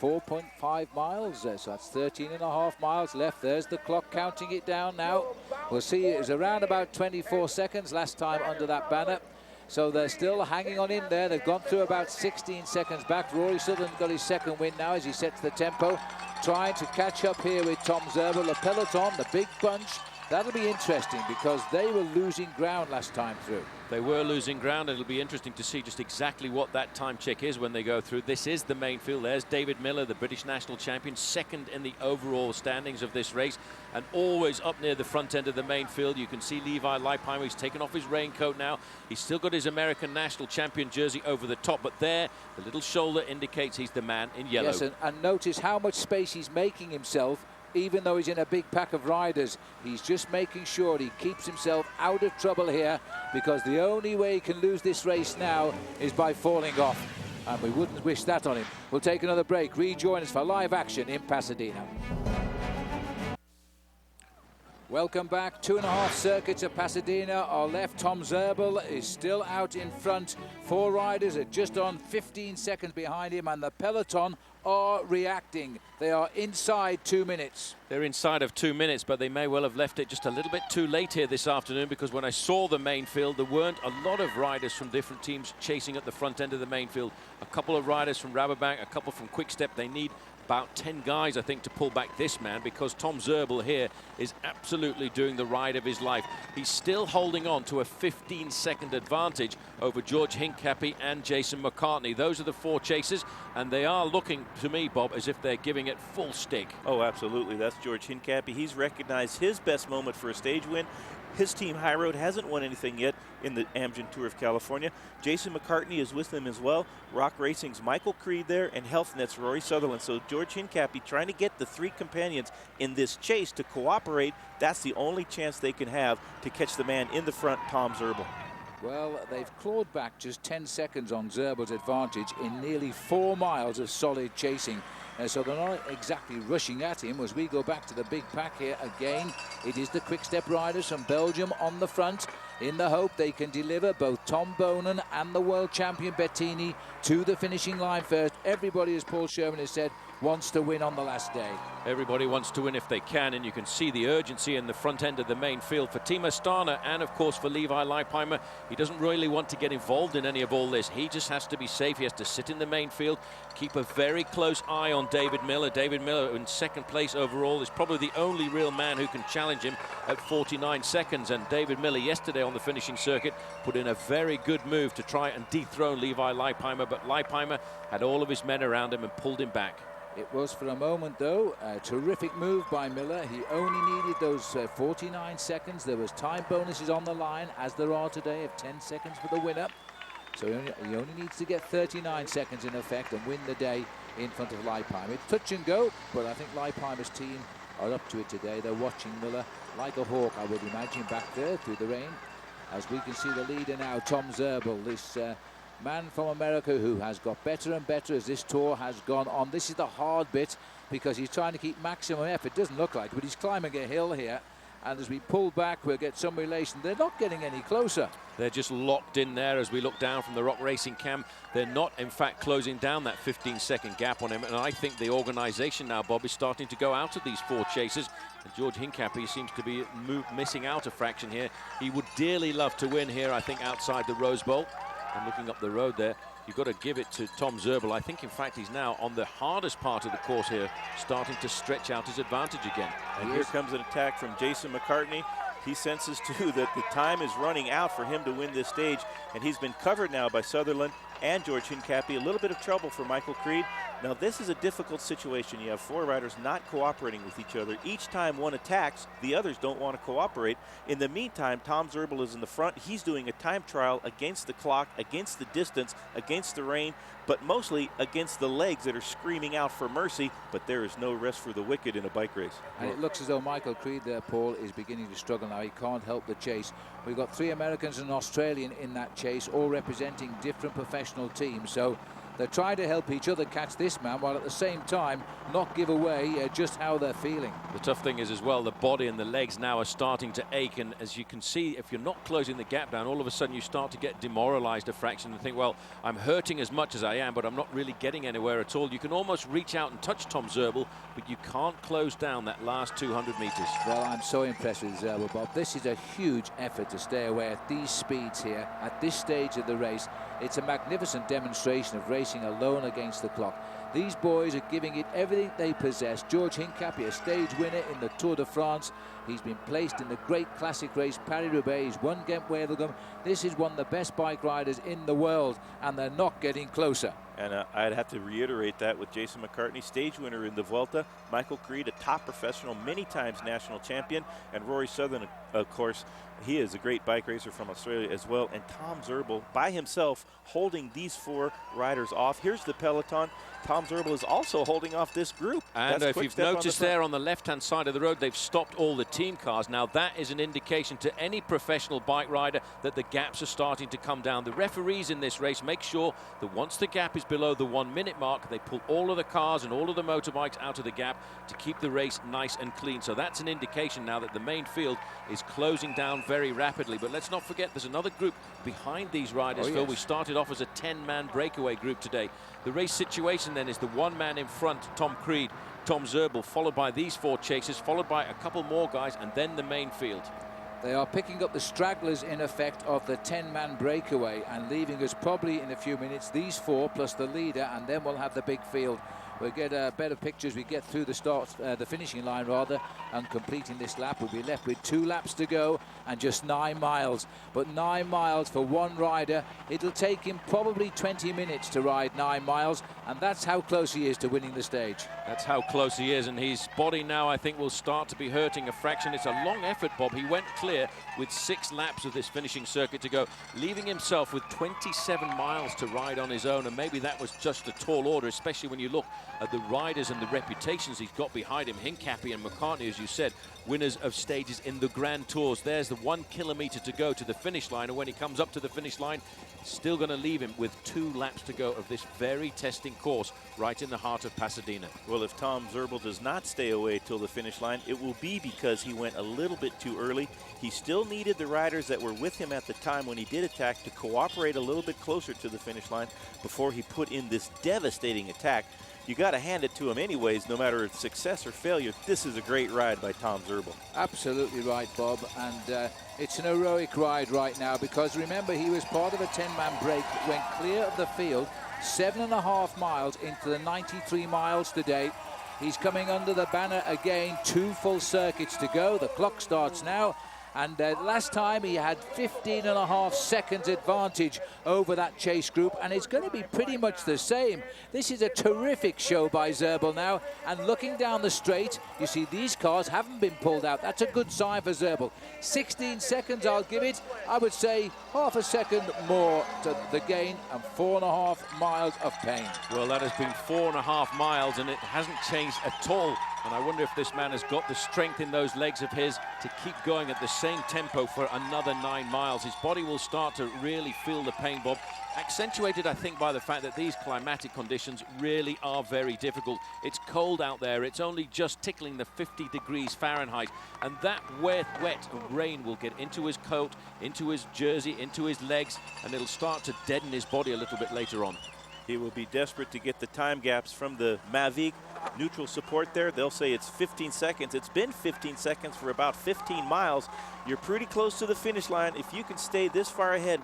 4.5 miles. So that's 13.5 miles left. There's the clock counting it down now. We'll see, it was around about 24 seconds last time under that banner. So they're still hanging on in there. They've gone through about 16 seconds back. Rory Sutherland got his second win now as he sets the tempo, trying to catch up here with Tom Zerbel. The peloton, the big bunch, that'll be interesting because they were losing ground last time through. They were losing ground. It'll be interesting to see just exactly what that time check is when they go through. This is the main field. There's David Miller, the British national champion, second in the overall standings of this race, and always up near the front end of the main field. You can see Levi Leipheimer. He's taken off his raincoat now. He's still got his American national champion jersey over the top, but there, the little shoulder indicates he's the man in yellow. Yes, and notice how much space he's making himself. Even though he's in a big pack of riders, he's just making sure he keeps himself out of trouble here, because the only way he can lose this race now is by falling off, and we wouldn't wish that on him. We'll take another break. Rejoin us for live action in Pasadena. Welcome back. 2.5 circuits of Pasadena are left. Tom Zerbel is still out in front. 4 riders are just on 15 seconds behind him, and the peloton are reacting. They are inside 2 minutes. They're inside of 2 minutes, but they may well have left it just a little bit too late here this afternoon, because when I saw the main field, there weren't a lot of riders from different teams chasing at the front end of the main field. A couple of riders from Rabobank, a couple from Quick-Step. They need about 10 guys, I think, to pull back this man, because Tom Zerbel here is absolutely doing the ride of his life. He's still holding on to a 15-second advantage over George Hincapie and Jason McCartney. Those are the 4 chasers, and they are looking to me, Bob, as if they're giving it full stick. Oh, absolutely. That's George Hincapie. He's recognized his best moment for a stage win. His team, High Road, hasn't won anything yet in the Amgen Tour of California. Jason McCartney is with them as well. Rock Racing's Michael Creed there, and HealthNet's Rory Sutherland. So George Hincapie trying to get the 3 companions in this chase to cooperate. That's the only chance they can have to catch the man in the front, Tom Zerbel. Well, they've clawed back just 10 seconds on Zerbel's advantage in nearly 4 miles of solid chasing. So they're not exactly rushing at him. As we go back to the big pack here again, it is the Quick-Step riders from Belgium on the front, in the hope they can deliver both Tom Bonan and the world champion Bettini to the finishing line first. Everybody, as Paul Sherman has said, wants to win on the last day. Everybody wants to win if they can, and you can see the urgency in the front end of the main field for Timo Stana and, of course, for Levi Leipheimer. He doesn't really want to get involved in any of all this. He just has to be safe. He has to sit in the main field, keep a very close eye on David Miller. David Miller, in second place overall, is probably the only real man who can challenge him at 49 seconds. And David Miller yesterday on the finishing circuit put in a very good move to try and dethrone Levi Leipheimer, but Leipheimer had all of his men around him and pulled him back. It was for a moment, though, a terrific move by Miller. He only needed those 49 seconds. There was time bonuses on the line, as there are today, of 10 seconds for the winner. So he only needs to get 39 seconds in effect and win the day in front of Leipheimer. It's touch and go, but I think Leipheimer's team are up to it today. They're watching Miller like a hawk, I would imagine, back there through the rain. As we can see the leader now, Tom Zerbel, this man from America who has got better and better as this tour has gone on. This is the hard bit because he's trying to keep maximum effort. Doesn't look like it, but he's climbing a hill here. And as we pull back, we'll get some relation. They're not getting any closer. They're just locked in there as we look down from the Rock Racing cam. They're not, in fact, closing down that 15-second gap on him. And I think the organization now, Bob, is starting to go out of these 4 chasers. And George Hincapie seems to be missing out a fraction here. He would dearly love to win here, I think, outside the Rose Bowl. And looking up the road there, you've got to give it to Tom Zerbel. I think, in fact, he's now on the hardest part of the course here, starting to stretch out his advantage again. And here comes an attack from Jason McCartney. He senses, too, that the time is running out for him to win this stage, and he's been covered now by Sutherland and George Hincapie. A little bit of trouble for Michael Creed. Now, this is a difficult situation. You have 4 riders not cooperating with each other. Each time one attacks, the others don't want to cooperate. In the meantime, Tom Zerbel is in the front. He's doing a time trial against the clock, against the distance, against the rain, but mostly against the legs that are screaming out for mercy. But there is no rest for the wicked in a bike race. And it looks as though Michael Creed there, Paul, is beginning to struggle now. He can't help the chase. We've got 3 Americans and an Australian in that chase, all representing different professional teams. So they're trying to help each other catch this man, while at the same time not give away just how they're feeling. The tough thing is as well, the body and the legs now are starting to ache, and as you can see, if you're not closing the gap down, all of a sudden you start to get demoralized a fraction and think, well, I'm hurting as much as I am, but I'm not really getting anywhere at all. You can almost reach out and touch Tom Zerbel, but you can't close down that last 200 meters. Well, I'm so impressed with Zerbel, Bob. This is a huge effort to stay away at these speeds here, at this stage of the race. It's a magnificent demonstration of racing alone against the clock. These boys are giving it everything they possess. George Hincapie, a stage winner in the Tour de France. He's been placed in the great classic race, Paris-Roubaix. He's won Ghent-Wevelgem. This is one of the best bike riders in the world, and they're not getting closer. And I'd have to reiterate that with Jason McCartney, stage winner in the Vuelta. Michael Creed, a top professional, many times national champion. And Rory Sutherland, of course, he is a great bike racer from Australia as well. And Tom Zerbel, by himself, holding these 4 riders off. Here's the peloton. Tom Zerbel is also holding off this group. And if you've noticed there on the left-hand side of the road, they've stopped all the team cars. Now, that is an indication to any professional bike rider that the gaps are starting to come down. The referees in this race make sure that once the gap is below the 1-minute mark, they pull all of the cars and all of the motorbikes out of the gap to keep the race nice and clean. So that's an indication now that the main field is closing down very rapidly. But let's not forget there's another group behind these riders, Phil. We started off as a 10-man breakaway group today. The race situation then is the 1 man in front, Tom Creed, Tom Zerbel, followed by these 4 chasers, followed by a couple more guys, and then the main field. They are picking up the stragglers, in effect, of the 10-man breakaway and leaving us probably in a few minutes these 4 plus the leader, and then we'll have the big field. We'll get better pictures. We get through the finishing line rather, and completing this lap. We'll be left with 2 laps to go and just 9 miles. But 9 miles for one rider. It'll take him probably 20 minutes to ride 9 miles, and that's how close he is to winning the stage. That's how close he is, and his body now, I think, will start to be hurting a fraction. It's a long effort, Bob. He went clear with 6 laps of this finishing circuit to go, leaving himself with 27 miles to ride on his own, and maybe that was just a tall order, especially when you look at the riders and the reputations he's got behind him. Hincapie and McCartney, as you said, winners of stages in the Grand Tours. There's the 1 kilometer to go to the finish line, and when he comes up to the finish line, it's still going to leave him with 2 laps to go of this very testing course right in the heart of Pasadena. Well, if Tom Zerbel does not stay away till the finish line, it will be because he went a little bit too early. He still needed the riders that were with him at the time when he did attack to cooperate a little bit closer to the finish line before he put in this devastating attack. You got to hand it to him anyways, no matter it's success or failure. This is a great ride by Tom Zerbel. Absolutely right, Bob, and it's an heroic ride right now, because remember, he was part of a 10-man break, went clear of the field, 7.5 miles into the 93 miles today. He's coming under the banner again, 2 full circuits to go. The clock starts now, And last time he had 15.5 seconds advantage over that chase group, and it's going to be pretty much the same. This is a terrific show by Zerbel now, and looking down the straight, you see these cars haven't been pulled out. That's a good sign for Zerbel. 16 seconds, I'll give it. I would say half a second more to the gain and 4.5 miles of pain. Well, that has been 4.5 miles, and it hasn't changed at all. And I wonder if this man has got the strength in those legs of his to keep going at the same tempo for another 9 miles. His body will start to really feel the pain, Bob. Accentuated, I think, by the fact that these climatic conditions really are very difficult. It's cold out there. It's only just tickling the 50 degrees Fahrenheit. And that wet rain will get into his coat, into his jersey, into his legs, and it'll start to deaden his body a little bit later on. He will be desperate to get the time gaps from the Mavic neutral support there. They'll say it's 15 seconds. It's been 15 seconds for about 15 miles. You're pretty close to the finish line. If you can stay this far ahead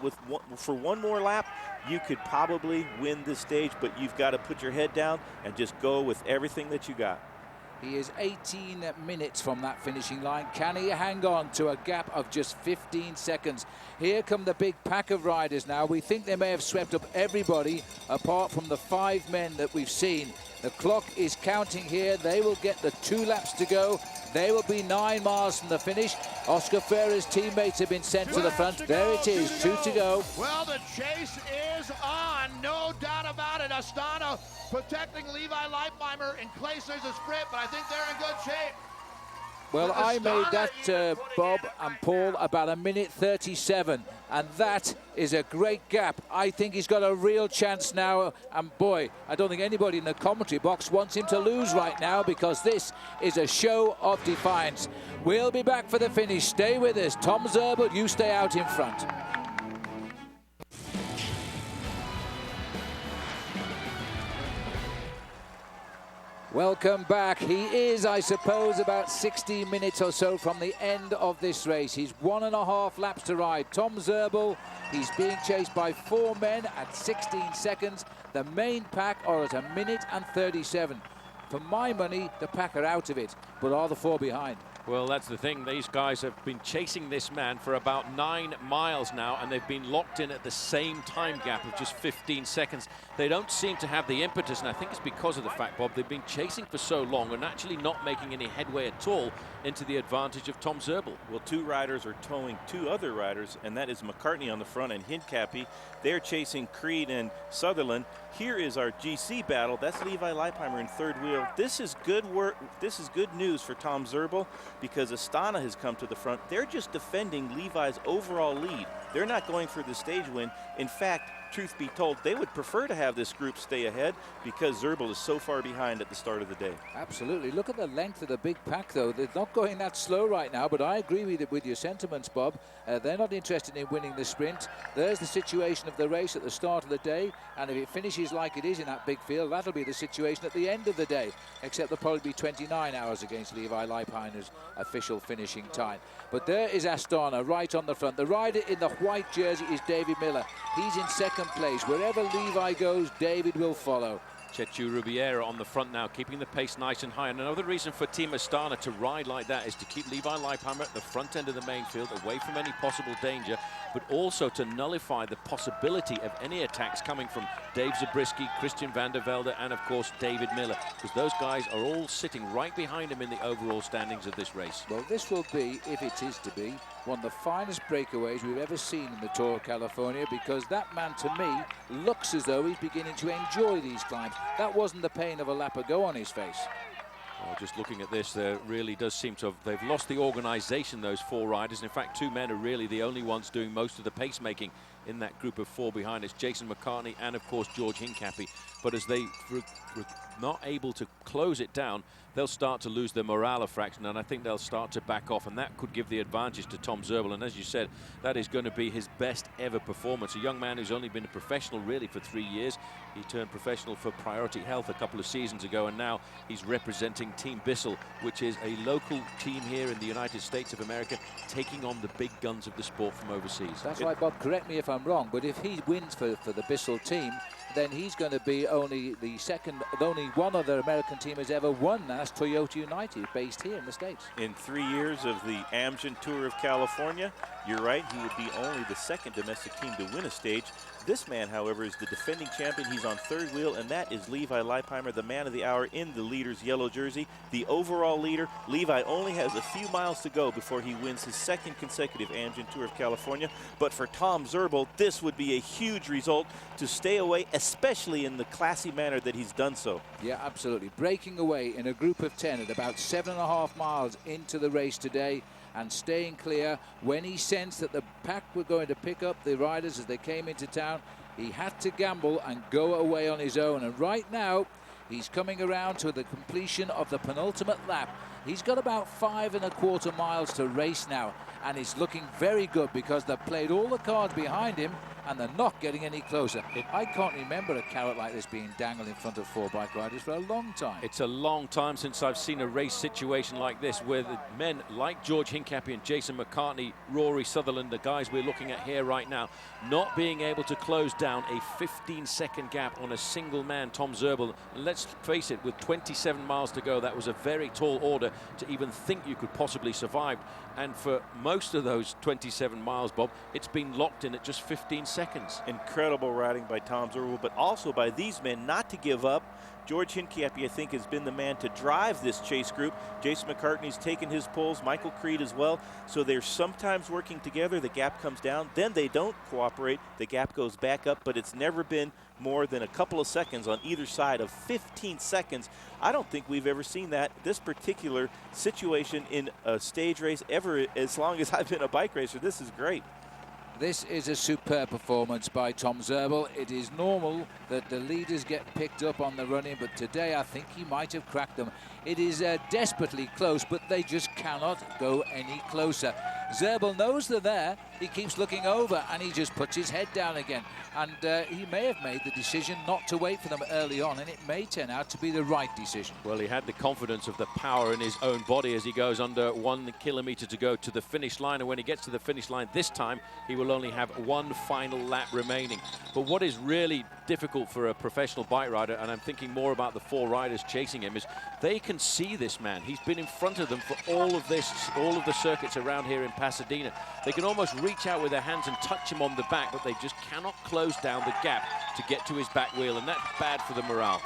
for one more lap, you could probably win this stage, but you've got to put your head down and just go with everything that you got. He is 18 minutes from that finishing line. Can he hang on to a gap of just 15 seconds? Here come the big pack of riders now. We think they may have swept up everybody apart from the 5 men that we've seen. The clock is counting here. They will get the 2 laps to go. They will be 9 miles from the finish. Oscar Ferrer's teammates have been sent to the front. There it is, 2 to go. Well, the chase is on, no doubt about it. Astana protecting Levi Leipheimer. In place there's a sprint, but I think they're in good shape. Well, I made that, Bob and Paul, about 1:37, and that is a great gap. I think he's got a real chance now, and boy, I don't think anybody in the commentary box wants him to lose right now, because this is a show of defiance. We'll be back for the finish. Stay with us. Tom Zerbel, you stay out in front. Welcome back. He is, I suppose, about 16 minutes or so from the end of this race. He's 1.5 laps to ride. Tom Zerbel, he's being chased by 4 men at 16 seconds. The main pack are at 1:37. For my money, the pack are out of it, but are the 4 behind? Well, that's the thing. These guys have been chasing this man for about 9 miles now, and they've been locked in at the same time gap of just 15 seconds. They don't seem to have the impetus, and I think it's because of the fact, Bob, they've been chasing for so long and actually not making any headway at all into the advantage of Tom Zerbel. Well, 2 riders are towing 2 other riders, and that is McCartney on the front and Hincapie. They're chasing Creed and Sutherland. Here is our GC battle. That's Levi Leipheimer in 3rd wheel. This is good work. This is good news for Tom Zerbel, because Astana has come to the front. They're just defending Levi's overall lead. They're not going for the stage win. In fact, truth be told, they would prefer to have this group stay ahead, because Zerbel is so far behind at the start of the day. Absolutely. Look at the length of the big pack, though. They're not going that slow right now, but I agree with your sentiments, Bob. They're not interested in winning the sprint. There's the situation of the race at the start of the day, and if it finishes like it is in that big field, that'll be the situation at the end of the day, except there'll probably be 29 hours against Levi Leipheimer's official finishing time. But there is Astana right on the front. The rider in the white jersey is David Miller. He's in 2nd place. Wherever Levi goes, David will follow. Chechu Rubiera on the front now, keeping the pace nice and high. And another reason for Team Astana to ride like that is to keep Levi Leipheimer at the front end of the main field, away from any possible danger, but also to nullify the possibility of any attacks coming from Dave Zabriskie, Christian van der Velde, and of course David Miller, because those guys are all sitting right behind him in the overall standings of this race. Well, this will be, if it is to be, one of the finest breakaways we've ever seen in the Tour of California, because that man, to me, looks as though he's beginning to enjoy these climbs. That wasn't the pain of a lap ago on his face. Well, just looking at this, there really does seem to have, they've lost the organisation, those 4 riders. In fact, 2 men are really the only ones doing most of the pacemaking in that group of 4 behind. It's Jason McCartney and, of course, George Hincapie. But as they not able to close it down, they'll start to lose their morale a fraction, and I think they'll start to back off, and that could give the advantage to Tom Zerbel. And as you said, that is going to be his best ever performance. A young man who's only been a professional really for 3 years. He turned professional for Priority Health a couple of seasons ago, and now he's representing Team Bissell, which is a local team here in the United States of America, taking on the big guns of the sport from overseas. That's right, Bob. Correct me if I'm wrong, but if he wins for the Bissell team, then he's going to be only the second, only one other American team has ever won, and that's Toyota United, based here in the States. In 3 years of the Amgen Tour of California, you're right, he would be only the second domestic team to win a stage. This man, however, is the defending champion. He's on third wheel, and that is Levi Leipheimer, the man of the hour in the leader's yellow jersey, the overall leader. Levi only has a few miles to go before he wins his second consecutive Amgen Tour of California. But for Tom Zerbel, this would be a huge result to stay away, especially in the classy manner that he's done so. Yeah, absolutely. Breaking away in a group of 10 at about 7.5 miles into the race today, and staying clear when he sensed that the pack were going to pick up the riders as they came into town. He had to gamble and go away on his own, and right now he's coming around to the completion of the penultimate lap. He's got about 5.25 miles to race now, and he's looking very good because they've played all the cards behind him and they're not getting any closer. I can't remember a carrot like this being dangled in front of 4 bike riders for a long time. It's a long time since I've seen a race situation like this where the men like George Hincapie and Jason McCartney, Rory Sutherland, the guys we're looking at here right now, not being able to close down a 15-second gap on a single man, Tom Zerbel. And let's face it, with 27 miles to go, that was a very tall order to even think you could possibly survive. And for most of those 27 miles, Bob, it's been locked in at just 15 seconds. Incredible riding by Tom Zerbel, but also by these men not to give up. George Hincapie, I think, has been the man to drive this chase group. Jason McCartney's taken his pulls, Michael Creed as well. So they're sometimes working together, the gap comes down, then they don't cooperate, the gap goes back up, but it's never been more than a couple of seconds on either side of 15 seconds. I don't think we've ever seen that, this particular situation in a stage race ever, as long as I've been a bike racer. This is great. This is a superb performance by Tom Zerbel. It is normal that the leaders get picked up on the running, but today I think he might have cracked them. It is desperately close, but they just cannot go any closer. Zerbel knows they're there. He keeps looking over, and he just puts his head down again. And he may have made the decision not to wait for them early on, and it may turn out to be the right decision. Well, he had the confidence of the power in his own body as he goes under 1 kilometer to go to the finish line. And when he gets to the finish line this time, he will only have one final lap remaining. But what is really difficult for a professional bike rider, and I'm thinking more about the 4 riders chasing him, is they can see this man. He's been in front of them for all of the circuits around here in Pasadena. They can almost reach out with their hands and touch him on the back, but they just cannot close down the gap to get to his back wheel, and that's bad for the morale.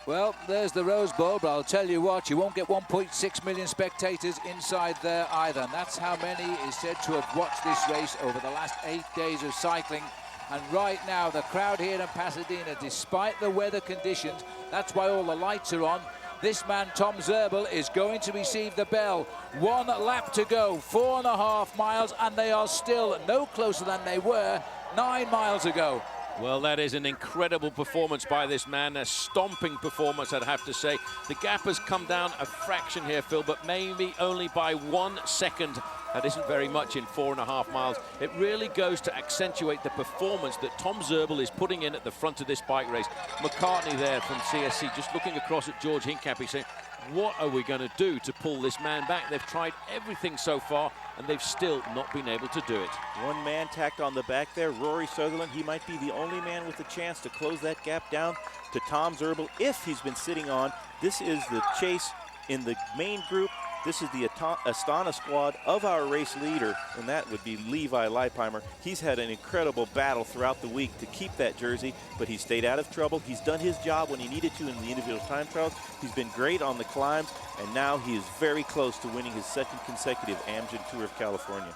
Well, there's the Rose Bowl, but I'll tell you what, you won't get 1.6 million spectators inside there either. And that's how many is said to have watched this race over the last 8 days of cycling. And right now, the crowd here in Pasadena, despite the weather conditions, that's why all the lights are on. This man, Tom Zerbel, is going to receive the bell. 1 lap to go, 4.5 miles, and they are still no closer than they were 9 miles ago. Well, that is an incredible performance by this man, a stomping performance, I'd have to say. The gap has come down a fraction here, Phil, but maybe only by 1 second. That isn't very much in 4.5 miles. It really goes to accentuate the performance that Tom Zerbel is putting in at the front of this bike race. McCartney there from CSC just looking across at George Hincapie saying, what are we going to do to pull this man back? They've tried everything so far, and they've still not been able to do it. One man tacked on the back there, Rory Sutherland. He might be the only man with a chance to close that gap down to Tom Zerbel if he's been sitting on. This is the chase in the main group. This is the Astana squad of our race leader, and that would be Levi Leipheimer. He's had an incredible battle throughout the week to keep that jersey, but he stayed out of trouble. He's done his job when he needed to in the individual time trials. He's been great on the climbs, and now he is very close to winning his second consecutive Amgen Tour of California.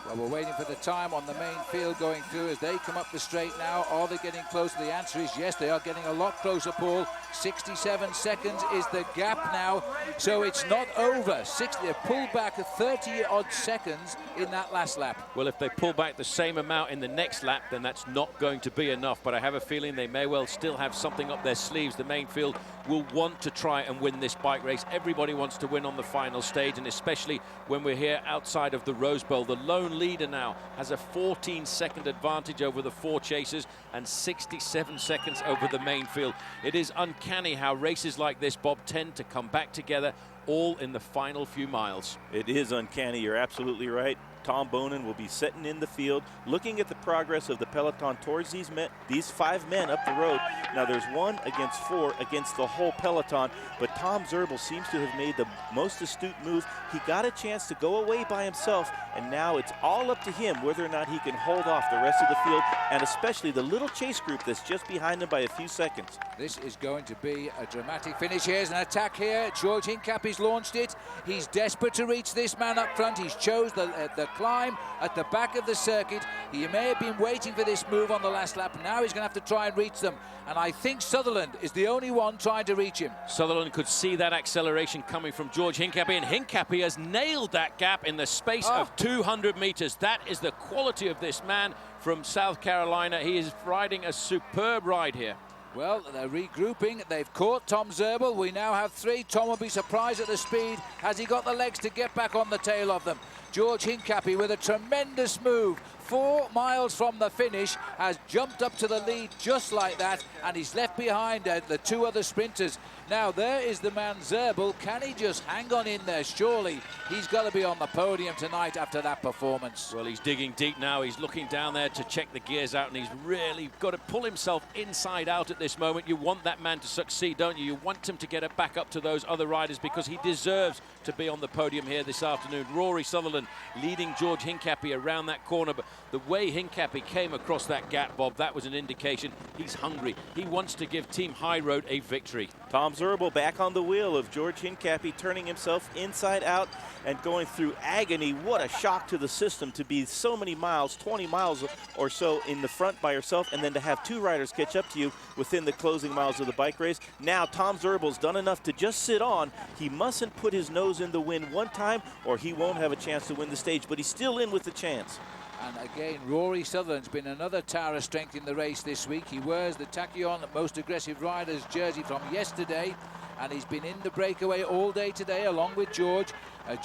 Well, we're waiting for the time on the main field going through as they come up the straight now. Are they getting closer? The answer is yes, they are getting a lot closer, Paul. 67 seconds is the gap now, so it's not over. They've pulled back 30-odd seconds in that last lap. Well, if they pull back the same amount in the next lap, then that's not going to be enough. But I have a feeling they may well still have something up their sleeves. The main field will want to try and win this bike race. Everybody wants to win on the final stage, and especially when we're here outside of the Rose Bowl. The lone leader now has a 14-second advantage over the 4 chasers and 67 seconds over the main field. It is uncanny how races like this, Bob, tend to come back together all in the final few miles. It is uncanny. You're absolutely right. Tom Bonin will be sitting in the field, looking at the progress of the peloton towards these 5 men up the road. Now there's 1 against 4 against the whole peloton, but Tom Zerbel seems to have made the most astute move. He got a chance to go away by himself, and now it's all up to him whether or not he can hold off the rest of the field, and especially the little chase group that's just behind him by a few seconds. This is going to be a dramatic finish. Here's an attack here. George Hincapie's launched it. He's desperate to reach this man up front. He's chose the climb at the back of the circuit. He may have been waiting for this move on the last lap. Now he's going to have to try and reach them. And I think Sutherland is the only one trying to reach him. Sutherland could see that acceleration coming from George Hincapie, and Hincapie has nailed that gap in the space of 200 meters. That is the quality of this man from South Carolina. He is riding a superb ride here. Well, they're regrouping. They've caught Tom Zerbel. We now have 3. Tom will be surprised at the speed. Has he got the legs to get back on the tail of them? George Hincapie with a tremendous move. 4 miles from the finish, has jumped up to the lead just like that, and he's left behind the 2 other sprinters. Now there is the man Zerbel. Can he just hang on in there? Surely he's got to be on the podium tonight after that performance. Well, he's digging deep now. He's looking down there to check the gears out, and he's really got to pull himself inside out at this moment. You want that man to succeed, don't you? You want him to get it back up to those other riders, because he deserves to be on the podium here this afternoon. Rory Sutherland leading George Hincapie around that corner, but the way Hincapie came across that gap, Bob, that was an indication he's hungry. He wants to give Team High Road a victory. Tom Zerbel back on the wheel of George Hincapie, turning himself inside out and going through agony. What a shock to the system to be so many miles, 20 miles or so in the front by yourself, and then to have 2 riders catch up to you within the closing miles of the bike race. Now Tom Zerbel's done enough to just sit on. He mustn't put his nose in the wind one time or he won't have a chance to win the stage, but he's still in with the chance. And again, Rory Sutherland's been another tower of strength in the race this week. He wears the Tachyon Most Aggressive Riders jersey from yesterday, and he's been in the breakaway all day today along with George.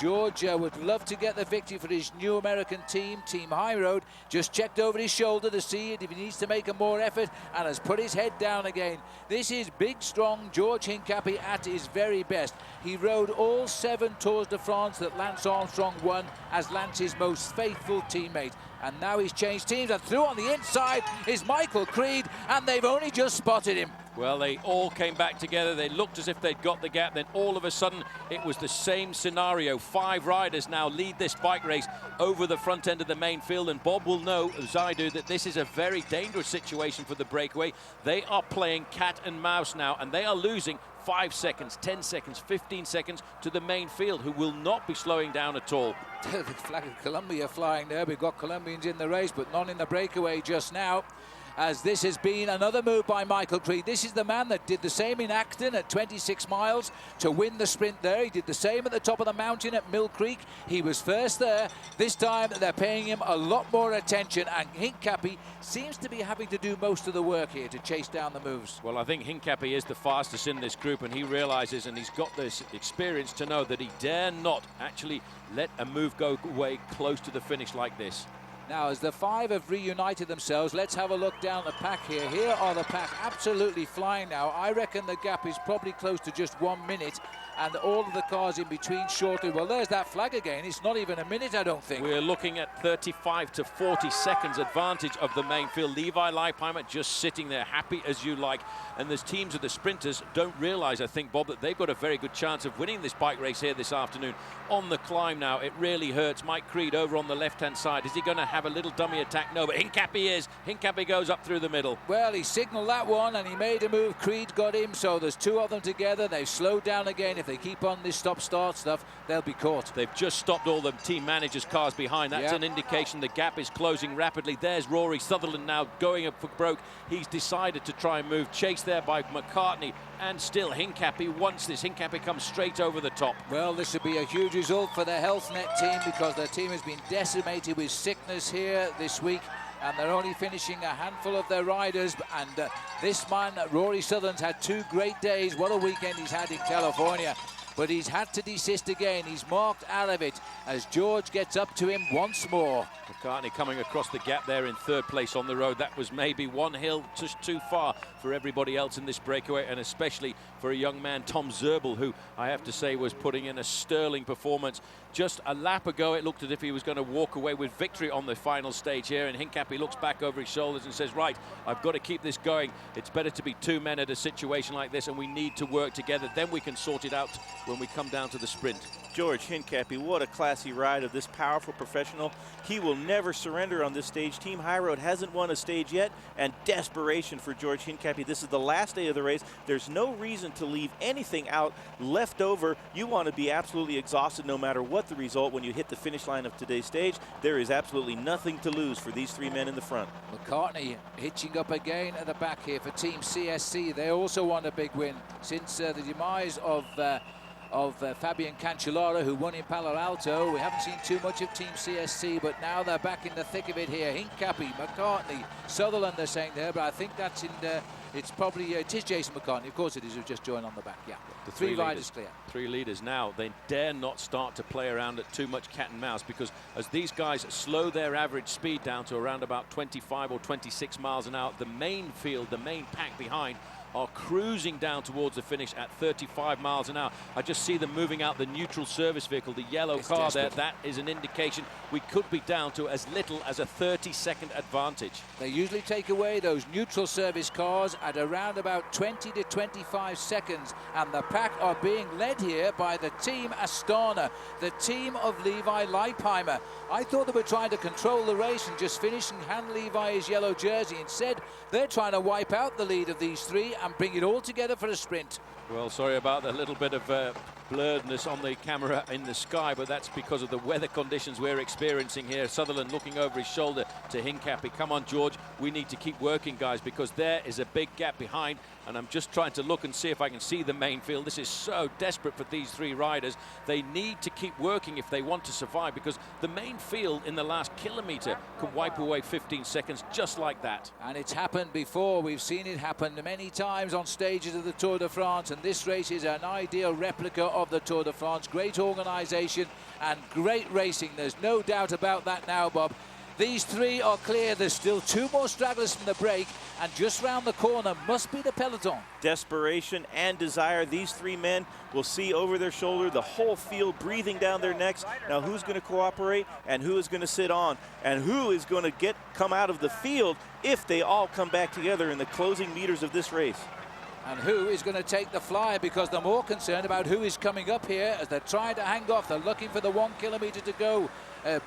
George would love to get the victory for his new American team, Team High Road. Just checked over his shoulder to see if he needs to make a more effort, and has put his head down again. This is big, strong George Hincapie at his very best. He rode all 7 Tours de France that Lance Armstrong won as Lance's most faithful teammate. And now he's changed teams, and through on the inside is Michael Creed, and they've only just spotted him. Well, they all came back together. They looked as if they'd got the gap. Then all of a sudden, it was the same scenario. 5 riders now lead this bike race over the front end of the main field. And Bob will know, as I do, that this is a very dangerous situation for the breakaway. They are playing cat and mouse now, and they are losing 5 seconds, 10 seconds, 15 seconds to the main field, who will not be slowing down at all. The flag of Colombia flying there. We've got Colombians in the race, but none in the breakaway just now, as this has been another move by Michael Creed. This is the man that did the same in Acton at 26 miles to win the sprint there. He did the same at the top of the mountain at Mill Creek. He was first there. This time they're paying him a lot more attention, and Hincapie seems to be having to do most of the work here to chase down the moves. Well, I think Hincapie is the fastest in this group, and he realizes, and he's got this experience to know that he dare not actually let a move go away close to the finish like this. Now, as the 5 have reunited themselves, let's have a look down the pack here. Here are the pack absolutely flying now. I reckon the gap is probably close to just 1 minute, and all of the cars in between shortly. Well, there's that flag again. It's not even a minute, I don't think. We're looking at 35 to 40 seconds advantage of the main field. Levi Leipheimer just sitting there, happy as you like. And the teams of the sprinters don't realize, I think, Bob, that they've got a very good chance of winning this bike race here this afternoon. On the climb now, it really hurts. Mike Creed over on the left-hand side. Is he going to have a little dummy attack? No, but Hincapie is. Hincapie goes up through the middle. Well, he signaled that one, and he made a move. Creed got him, so there's 2 of them together. They've slowed down again. If they keep on this stop-start stuff, they'll be caught. They've just stopped all the team managers' cars behind. That's an indication the gap is closing rapidly. There's Rory Sutherland now going up for broke. He's decided to try and move. Chased there by McCartney, and still Hincapie wants this. Hincapie comes straight over the top. Well, this would be a huge result for the HealthNet team, because their team has been decimated with sickness here this week, and they're only finishing a handful of their riders. And this man, Rory Sutherland's had 2 great days. What a weekend he's had in California. But he's had to desist again. He's marked out of it as George gets up to him once more. McCartney coming across the gap there in 3rd place on the road. That was maybe 1 hill just too far for everybody else in this breakaway, and especially for for a young man, Tom Zerbel, who I have to say was putting in a sterling performance. Just a lap ago, it looked as if he was going to walk away with victory on the final stage here, and Hincapie looks back over his shoulders and says, right, I've got to keep this going. It's better to be two men at a situation like this, and we need to work together. Then we can sort it out when we come down to the sprint. George Hincapie, what a classy ride of this powerful professional. He will never surrender on this stage. Team High Road hasn't won a stage yet, and desperation for George Hincapie. This is the last day of the race. There's no reason to leave anything out left over. You want to be absolutely exhausted no matter what the result when you hit the finish line of today's stage. There is absolutely nothing to lose for these three men in the front. McCartney hitching up again at the back here for Team CSC. They also want a big win since the demise of Fabian Cancellara, who won in Palo Alto. We haven't seen too much of Team CSC, but now they're back in the thick of it here. Hincapie, McCartney, Sutherland, they're saying there, but I think that's in it's probably it is Jason McCartney. Of course it is, who's just joined on the back. Yeah, the three riders clear. 3 leaders now. They dare not start to play around at too much cat and mouse, because as these guys slow their average speed down to around about 25 or 26 miles an hour, the main field, the main pack behind, are cruising down towards the finish at 35 miles an hour. I just see them moving out the neutral service vehicle, the yellow car there. That is an indication we could be down to as little as a 30-second advantage. They usually take away those neutral service cars at around about 20 to 25 seconds, and the pack are being led here by the Team Astana, the team of Levi Leipheimer. I thought they were trying to control the race and just finish and hand Levi his yellow jersey. Instead, they're trying to wipe out the lead of these three and bring it all together for a sprint. Well, sorry about the little bit of blurredness on the camera in the sky, but that's because of the weather conditions we're experiencing here. Sutherland looking over his shoulder to Hincapie. Come on, George, we need to keep working, guys, because there is a big gap behind, and I'm just trying to look and see if I can see the main field. This is so desperate for these three riders. They need to keep working if they want to survive, because the main field in the last kilometer can wipe away 15 seconds just like that. And it's happened before. We've seen it happen many times on stages of the Tour de France, and this race is an ideal replica of the Tour de France. Great organisation and great racing. There's no doubt about that now, Bob. These three are clear. There's still two more stragglers from the break, and just round the corner must be the peloton. Desperation and desire. These three men will see over their shoulder the whole field breathing down their necks. Now who's going to cooperate and who is going to sit on, and who is going to come out of the field if they all come back together in the closing meters of this race. And who is going to take the flyer, because they're more concerned about who is coming up here as they're trying to hang off. They're looking for the 1 kilometer to go.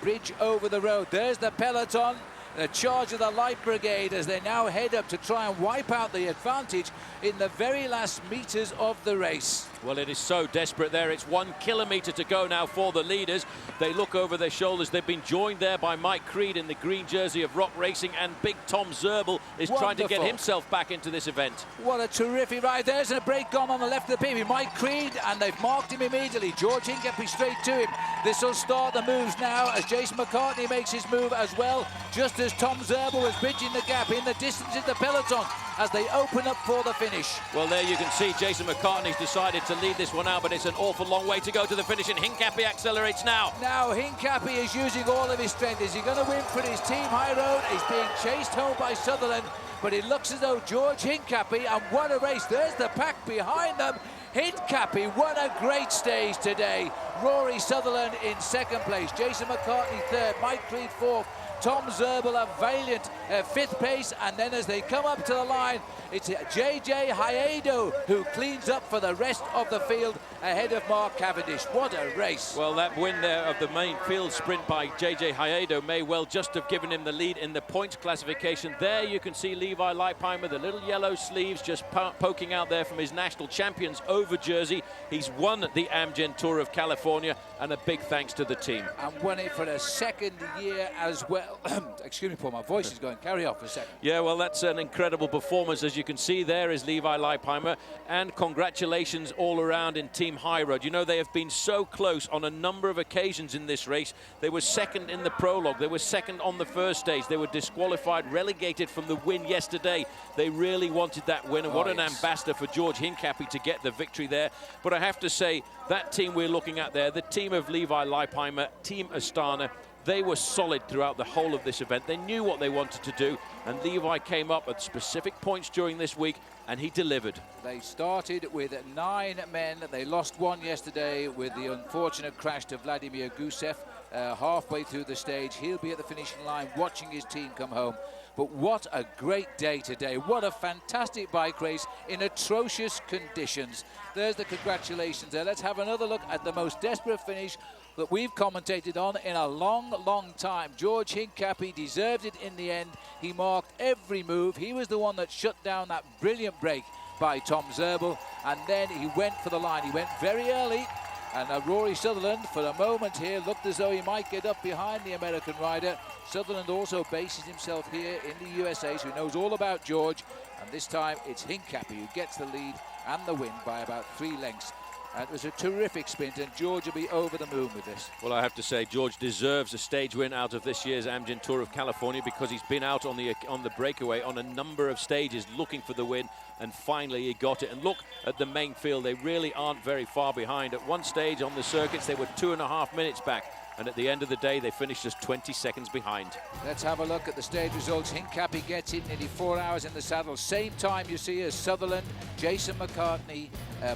Bridge over the road. There's the peloton, the charge of the Light Brigade, as they now head up to try and wipe out the advantage in the very last meters of the race. Well, it is so desperate there. It's 1 kilometer to go now for the leaders. They look over their shoulders. They've been joined there by Mike Creed in the green jersey of Rock Racing, and big Tom Zerbel is trying to get himself back into this event. What a terrific ride. There's a break gone on the left of the pavement. Mike Creed, and they've marked him immediately. George Hincapie straight to him. This will start the moves now as Jason McCartney makes his move as well, just as Tom Zerbel was bridging the gap. In the distance is the peloton as they open up for the finish. Well, there you can see Jason McCartney's decided to lead this one out, but it's an awful long way to go to the finish, and Hincapie accelerates now. Now Hincapie is using all of his strength. Is he going to win for his Team High Road? He's being chased home by Sutherland, but it looks as though George Hincapie, and what a race. There's the pack behind them. Hincapie won a great stage today. Rory Sutherland in second place, Jason McCartney third, Mike Creed fourth, Tom Zerbel a valiant fifth place, and then as they come up to the line, it's JJ Hayedo who cleans up for the rest of the field ahead of Mark Cavendish. What a race. Well, that win there of the main field sprint by JJ Hayedo may well just have given him the lead in the points classification. There you can see Levi Leipheimer, the little yellow sleeves just poking out there from his national champions over jersey. He's won the Amgen Tour of California, and a big thanks to the team. And won it for a second year as well. Excuse me, Paul, my voice is going. Carry on for a second. Yeah, well, that's an incredible performance. As you can see, there is Levi Leipheimer, and congratulations all around in Team High Road. You know, they have been so close on a number of occasions in this race. They were second in the prologue. They were second on the first stage. They were disqualified, relegated from the win yesterday. They really wanted that win, and what an ambassador for George Hincapie to get the victory there. But I have to say, that team we're looking at there, the team of Levi Leipheimer, Team Astana, they were solid throughout the whole of this event. They knew what they wanted to do, and Levi came up at specific points during this week and he delivered. They started with 9 men. They lost 1 yesterday with the unfortunate crash to Vladimir Gusev halfway through the stage. He'll be at the finishing line watching his team come home. But what a great day today. What a fantastic bike race in atrocious conditions. There's the congratulations there. Let's have another look at the most desperate finish that we've commentated on in a long, long time. George Hincapie deserved it in the end. He marked every move. He was the one that shut down that brilliant break by Tom Zerbel, and then he went for the line. He went very early, and Rory Sutherland, for a moment here, looked as though he might get up behind the American rider. Sutherland also bases himself here in the USA, so he knows all about George, and this time it's Hincapie who gets the lead and the win by about 3 lengths. It was a terrific sprint, and George will be over the moon with this. Well, I have to say, George deserves a stage win out of this year's Amgen Tour of California, because he's been out on the breakaway on a number of stages looking for the win, and finally he got it. And look at the main field, they really aren't very far behind. At one stage on the circuits, they were 2.5 minutes back, and at the end of the day, they finished just 20 seconds behind. Let's have a look at the stage results. Hincapie gets in nearly 4 hours in the saddle. Same time you see as Sutherland, Jason McCartney,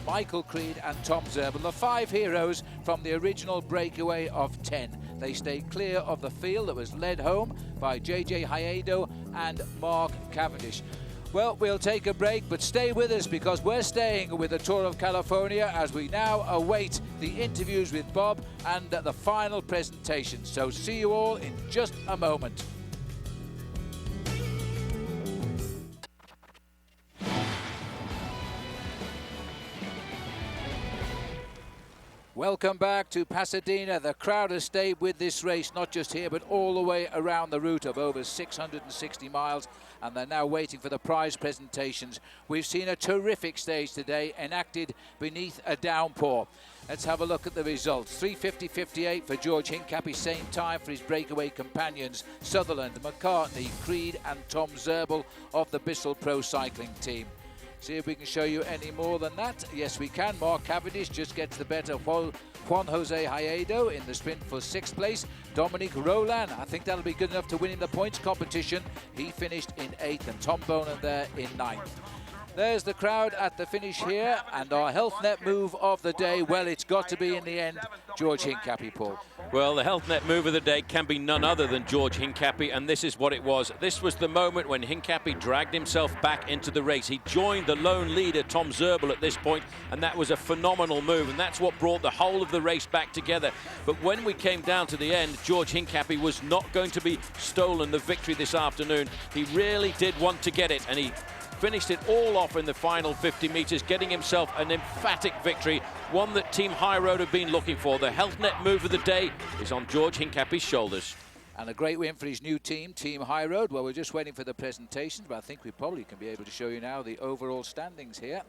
Michael Creed and Tom Zerbel, the 5 heroes from the original breakaway of 10. They stay clear of the field that was led home by JJ Hayedo and Mark Cavendish. Well, we'll take a break, but stay with us, because we're staying with the Tour of California as we now await the interviews with Bob and the final presentation. So see you all in just a moment. Welcome back to Pasadena. The crowd has stayed with this race, not just here, but all the way around the route of over 660 miles, and they're now waiting for the prize presentations. We've seen a terrific stage today, enacted beneath a downpour. Let's have a look at the results. 3:50.58 for George Hincapie, same time for his breakaway companions, Sutherland, McCartney, Creed and Tom Zerbel of the Bissell Pro Cycling team. See if we can show you any more than that. Yes, we can. Mark Cavendish just gets the better Juan Jose Hayedo in the sprint for 6th place. Dominic Roland, I think that'll be good enough to win in the points competition. He finished in 8th, and Tom Bonan there in 9th. There's the crowd at the finish here, and our Health Net move of the day, well, it's got to be in the end George Hincapie, Paul. Well, the Health Net move of the day can be none other than George Hincapie, and this is what it was. This was the moment when Hincapie dragged himself back into the race. He joined the lone leader, Tom Zerbel, at this point, and that was a phenomenal move, and that's what brought the whole of the race back together. But when we came down to the end, George Hincapie was not going to be stolen the victory this afternoon. He really did want to get it, and he finished it all off in the final 50 metres, getting himself an emphatic victory, one that Team High Road have been looking for. The Health Net move of the day is on George Hincapie's shoulders. And a great win for his new team, Team High Road. Well, we're just waiting for the presentations, but I think we probably can be able to show you now the overall standings here.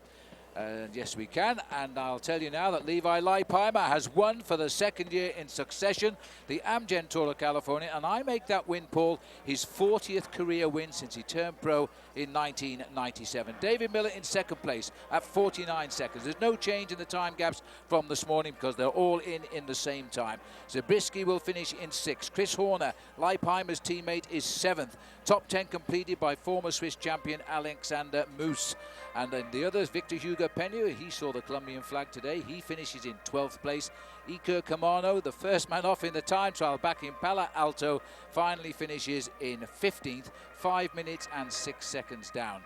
Yes, we can, and I'll tell you now that Levi Leipheimer has won for the 2nd year in succession the Amgen Tour of California, and I make that win, Paul, his 40th career win since he turned pro in 1997. David Miller in 2nd place at 49 seconds. There's no change in the time gaps from this morning because they're all in the same time. Zabriskie will finish in 6th. Chris Horner, Leipheimer's teammate, is 7th. Top 10 completed by former Swiss champion Alexander Moos. And then the others, Victor Hugo Pena, he saw the Colombian flag today. He finishes in 12th place. Iker Camano, the first man off in the time trial back in Palo Alto, finally finishes in 15th, 5 minutes and 6 seconds down.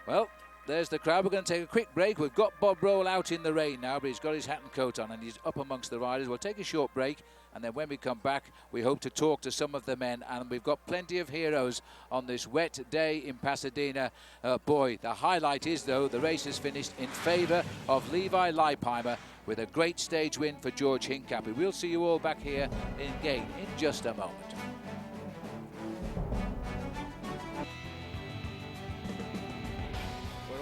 Well, there's the crowd. We're going to take a quick break. We've got Bob Roll out in the rain now, but he's got his hat and coat on and he's up amongst the riders. We'll take a short break, and then when we come back, we hope to talk to some of the men, and we've got plenty of heroes on this wet day in Pasadena. Boy, the highlight is, though, the race is finished in favour of Levi Leipheimer with a great stage win for George Hincapie. We'll see you all back here again in just a moment.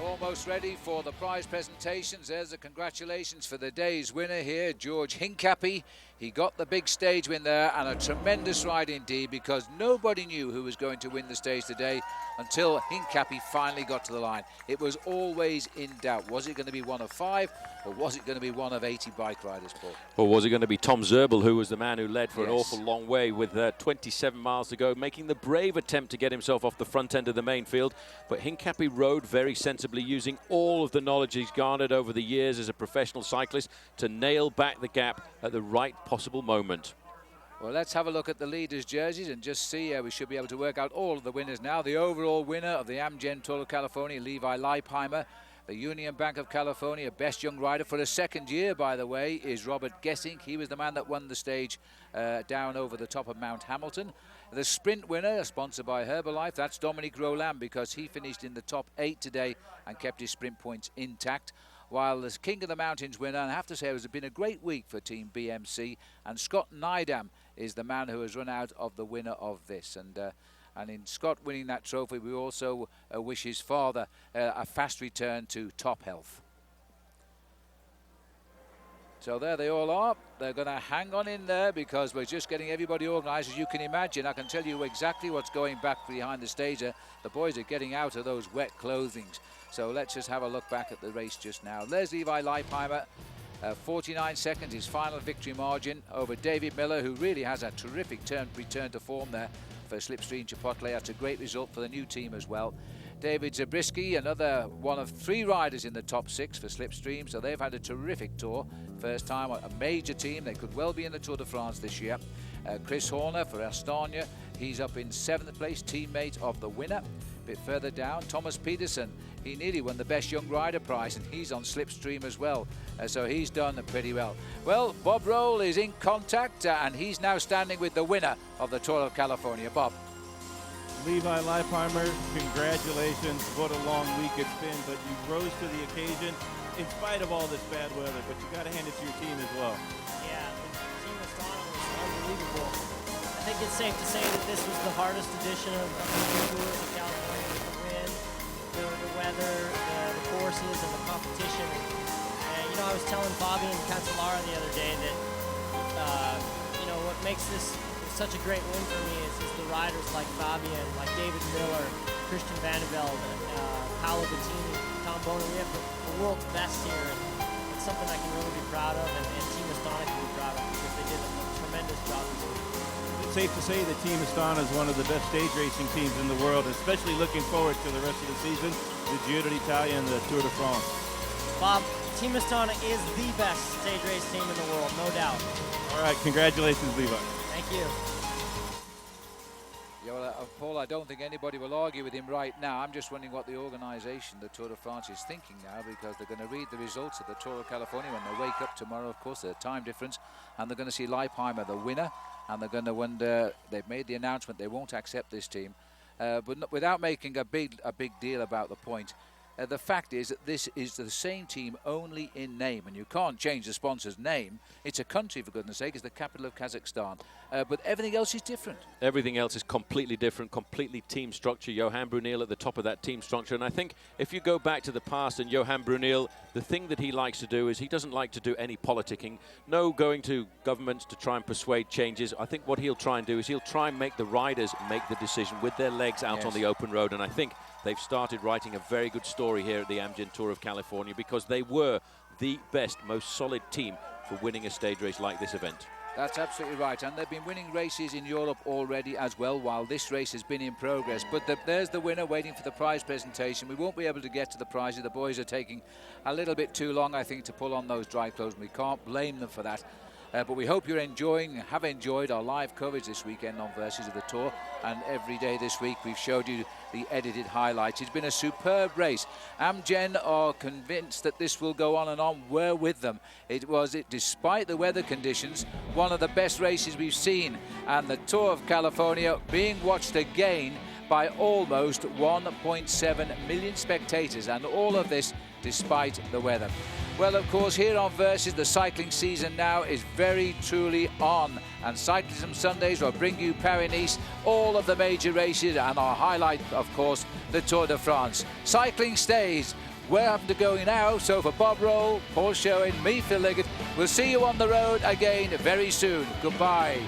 Almost ready for the prize presentations. There's the congratulations for the day's winner here, George Hincapie. He got the big stage win there, and a tremendous ride indeed, because nobody knew who was going to win the stage today until Hincapie finally got to the line. It was always in doubt. Was it going to be one of 5, or was it going to be one of 80 bike riders, Paul? Or was it going to be Tom Zerbel, who was the man who led for an awful long way with 27 miles to go, making the brave attempt to get himself off the front end of the main field. But Hincapie rode very sensibly. using all of the knowledge he's garnered over the years as a professional cyclist to nail back the gap at the right possible moment. Well, let's have a look at the leaders' jerseys and just see. We should be able to work out all of the winners now. The overall winner of the Amgen Tour of California, Levi Leipheimer. The Union Bank of California Best Young Rider for a second year, by the way, is Robert Gessink. He was the man that won the stage down over the top of Mount Hamilton. The sprint winner, sponsored by Herbalife, that's Dominique Roland, because he finished in the top 8 today and kept his sprint points intact. While the King of the Mountains winner, and I have to say it has been a great week for Team BMC, and Scott Nydam is the man who has run out of the winner of this. And in Scott winning that trophy, we also wish his father a fast return to top health. So there they all are. They're going to hang on in there because we're just getting everybody organised. As you can imagine, I can tell you exactly what's going back behind the stage. The boys are getting out of those wet clothings. So let's just have a look back at the race just now. There's Levi Leipheimer, 49 seconds, his final victory margin over David Miller, who really has a terrific return to form there for Slipstream Chipotle. That's a great result for the new team as well. David Zabriskie, another one of 3 riders in the top 6 for Slipstream, so they've had a terrific tour. First time a major team. They could well be in the Tour de France this year. Chris Horner for Astana, he's up in 7th place, teammate of the winner. A bit further down, Thomas Peterson, he nearly won the Best Young Rider prize, and he's on Slipstream as well, so he's done pretty well. Well, Bob Roll is in contact, and he's now standing with the winner of the Tour of California. Bob. Levi Leipheimer, congratulations. What a long week it's been, but you rose to the occasion in spite of all this bad weather, but you got to hand it to your team as well. Yeah, Team Astana was unbelievable. I think it's safe to say that this was the hardest edition of the Tour of California. The wind, the weather, the courses, and the competition. And you know, I was telling Fabian Cancellara the other day that you know, what makes this such a great win for me is the riders like Fabian, like David Miller, Christian Vandevelde, Paolo Bettini, Tom Bono. We have the world's best here, and it's something I can really be proud of, and Team Astana can be proud of, because they did a tremendous job this week. It's safe to say that Team Astana is one of the best stage racing teams in the world, especially looking forward to the rest of the season, the Giro d'Italia and the Tour de France. Bob, Team Astana is the best stage race team in the world, no doubt. All right, congratulations, Levi. Thank you. Yeah, well, Paul, I don't think anybody will argue with him right now. I'm just wondering what the organisation, the Tour de France, is thinking now, because they're going to read the results of the Tour of California when they wake up tomorrow, of course, the time difference, and they're going to see Leipheimer the winner, and they're going to wonder, they've made the announcement they won't accept this team, but not, without making a big deal about the point. The fact is that this is the same team only in name, and you can't change the sponsor's name. It's a country, for goodness sake. It's the capital of Kazakhstan, but everything else is different. Everything else is completely different, completely team structure. Johan Brunel at the top of that team structure, and I think if you go back to the past and Johan Brunel, the thing that he likes to do is he doesn't like to do any politicking, no going to governments to try and persuade changes. I think what he'll try and do is he'll try and make the riders make the decision with their legs out on the open road, and I think they've started writing a very good story here at the Amgen Tour of California, because they were the best, most solid team for winning a stage race like this event. That's absolutely right, and they've been winning races in Europe already as well, while this race has been in progress. But there's the winner waiting for the prize presentation. We won't be able to get to the prizes. The boys are taking a little bit too long, I think, to pull on those dry clothes, and we can't blame them for that. But we hope you're have enjoyed our live coverage this weekend on Versus of the Tour, and every day this week we've showed you the edited highlights. It's been a superb race. Amgen are convinced that this will go on and on. We're with them. Despite the weather conditions, one of the best races we've seen, and the Tour of California being watched again by almost 1.7 million spectators, and all of this despite the weather. Well, of course, here on Versus, the cycling season now is very truly on, and Cyclism Sundays will bring you Paris-Nice, all of the major races, and our highlight, of course, the Tour de France. Cycling stays. We're having to go now, so for Bob Roll, Paul Sherwin, me, Phil Liggett, we'll see you on the road again very soon. Goodbye.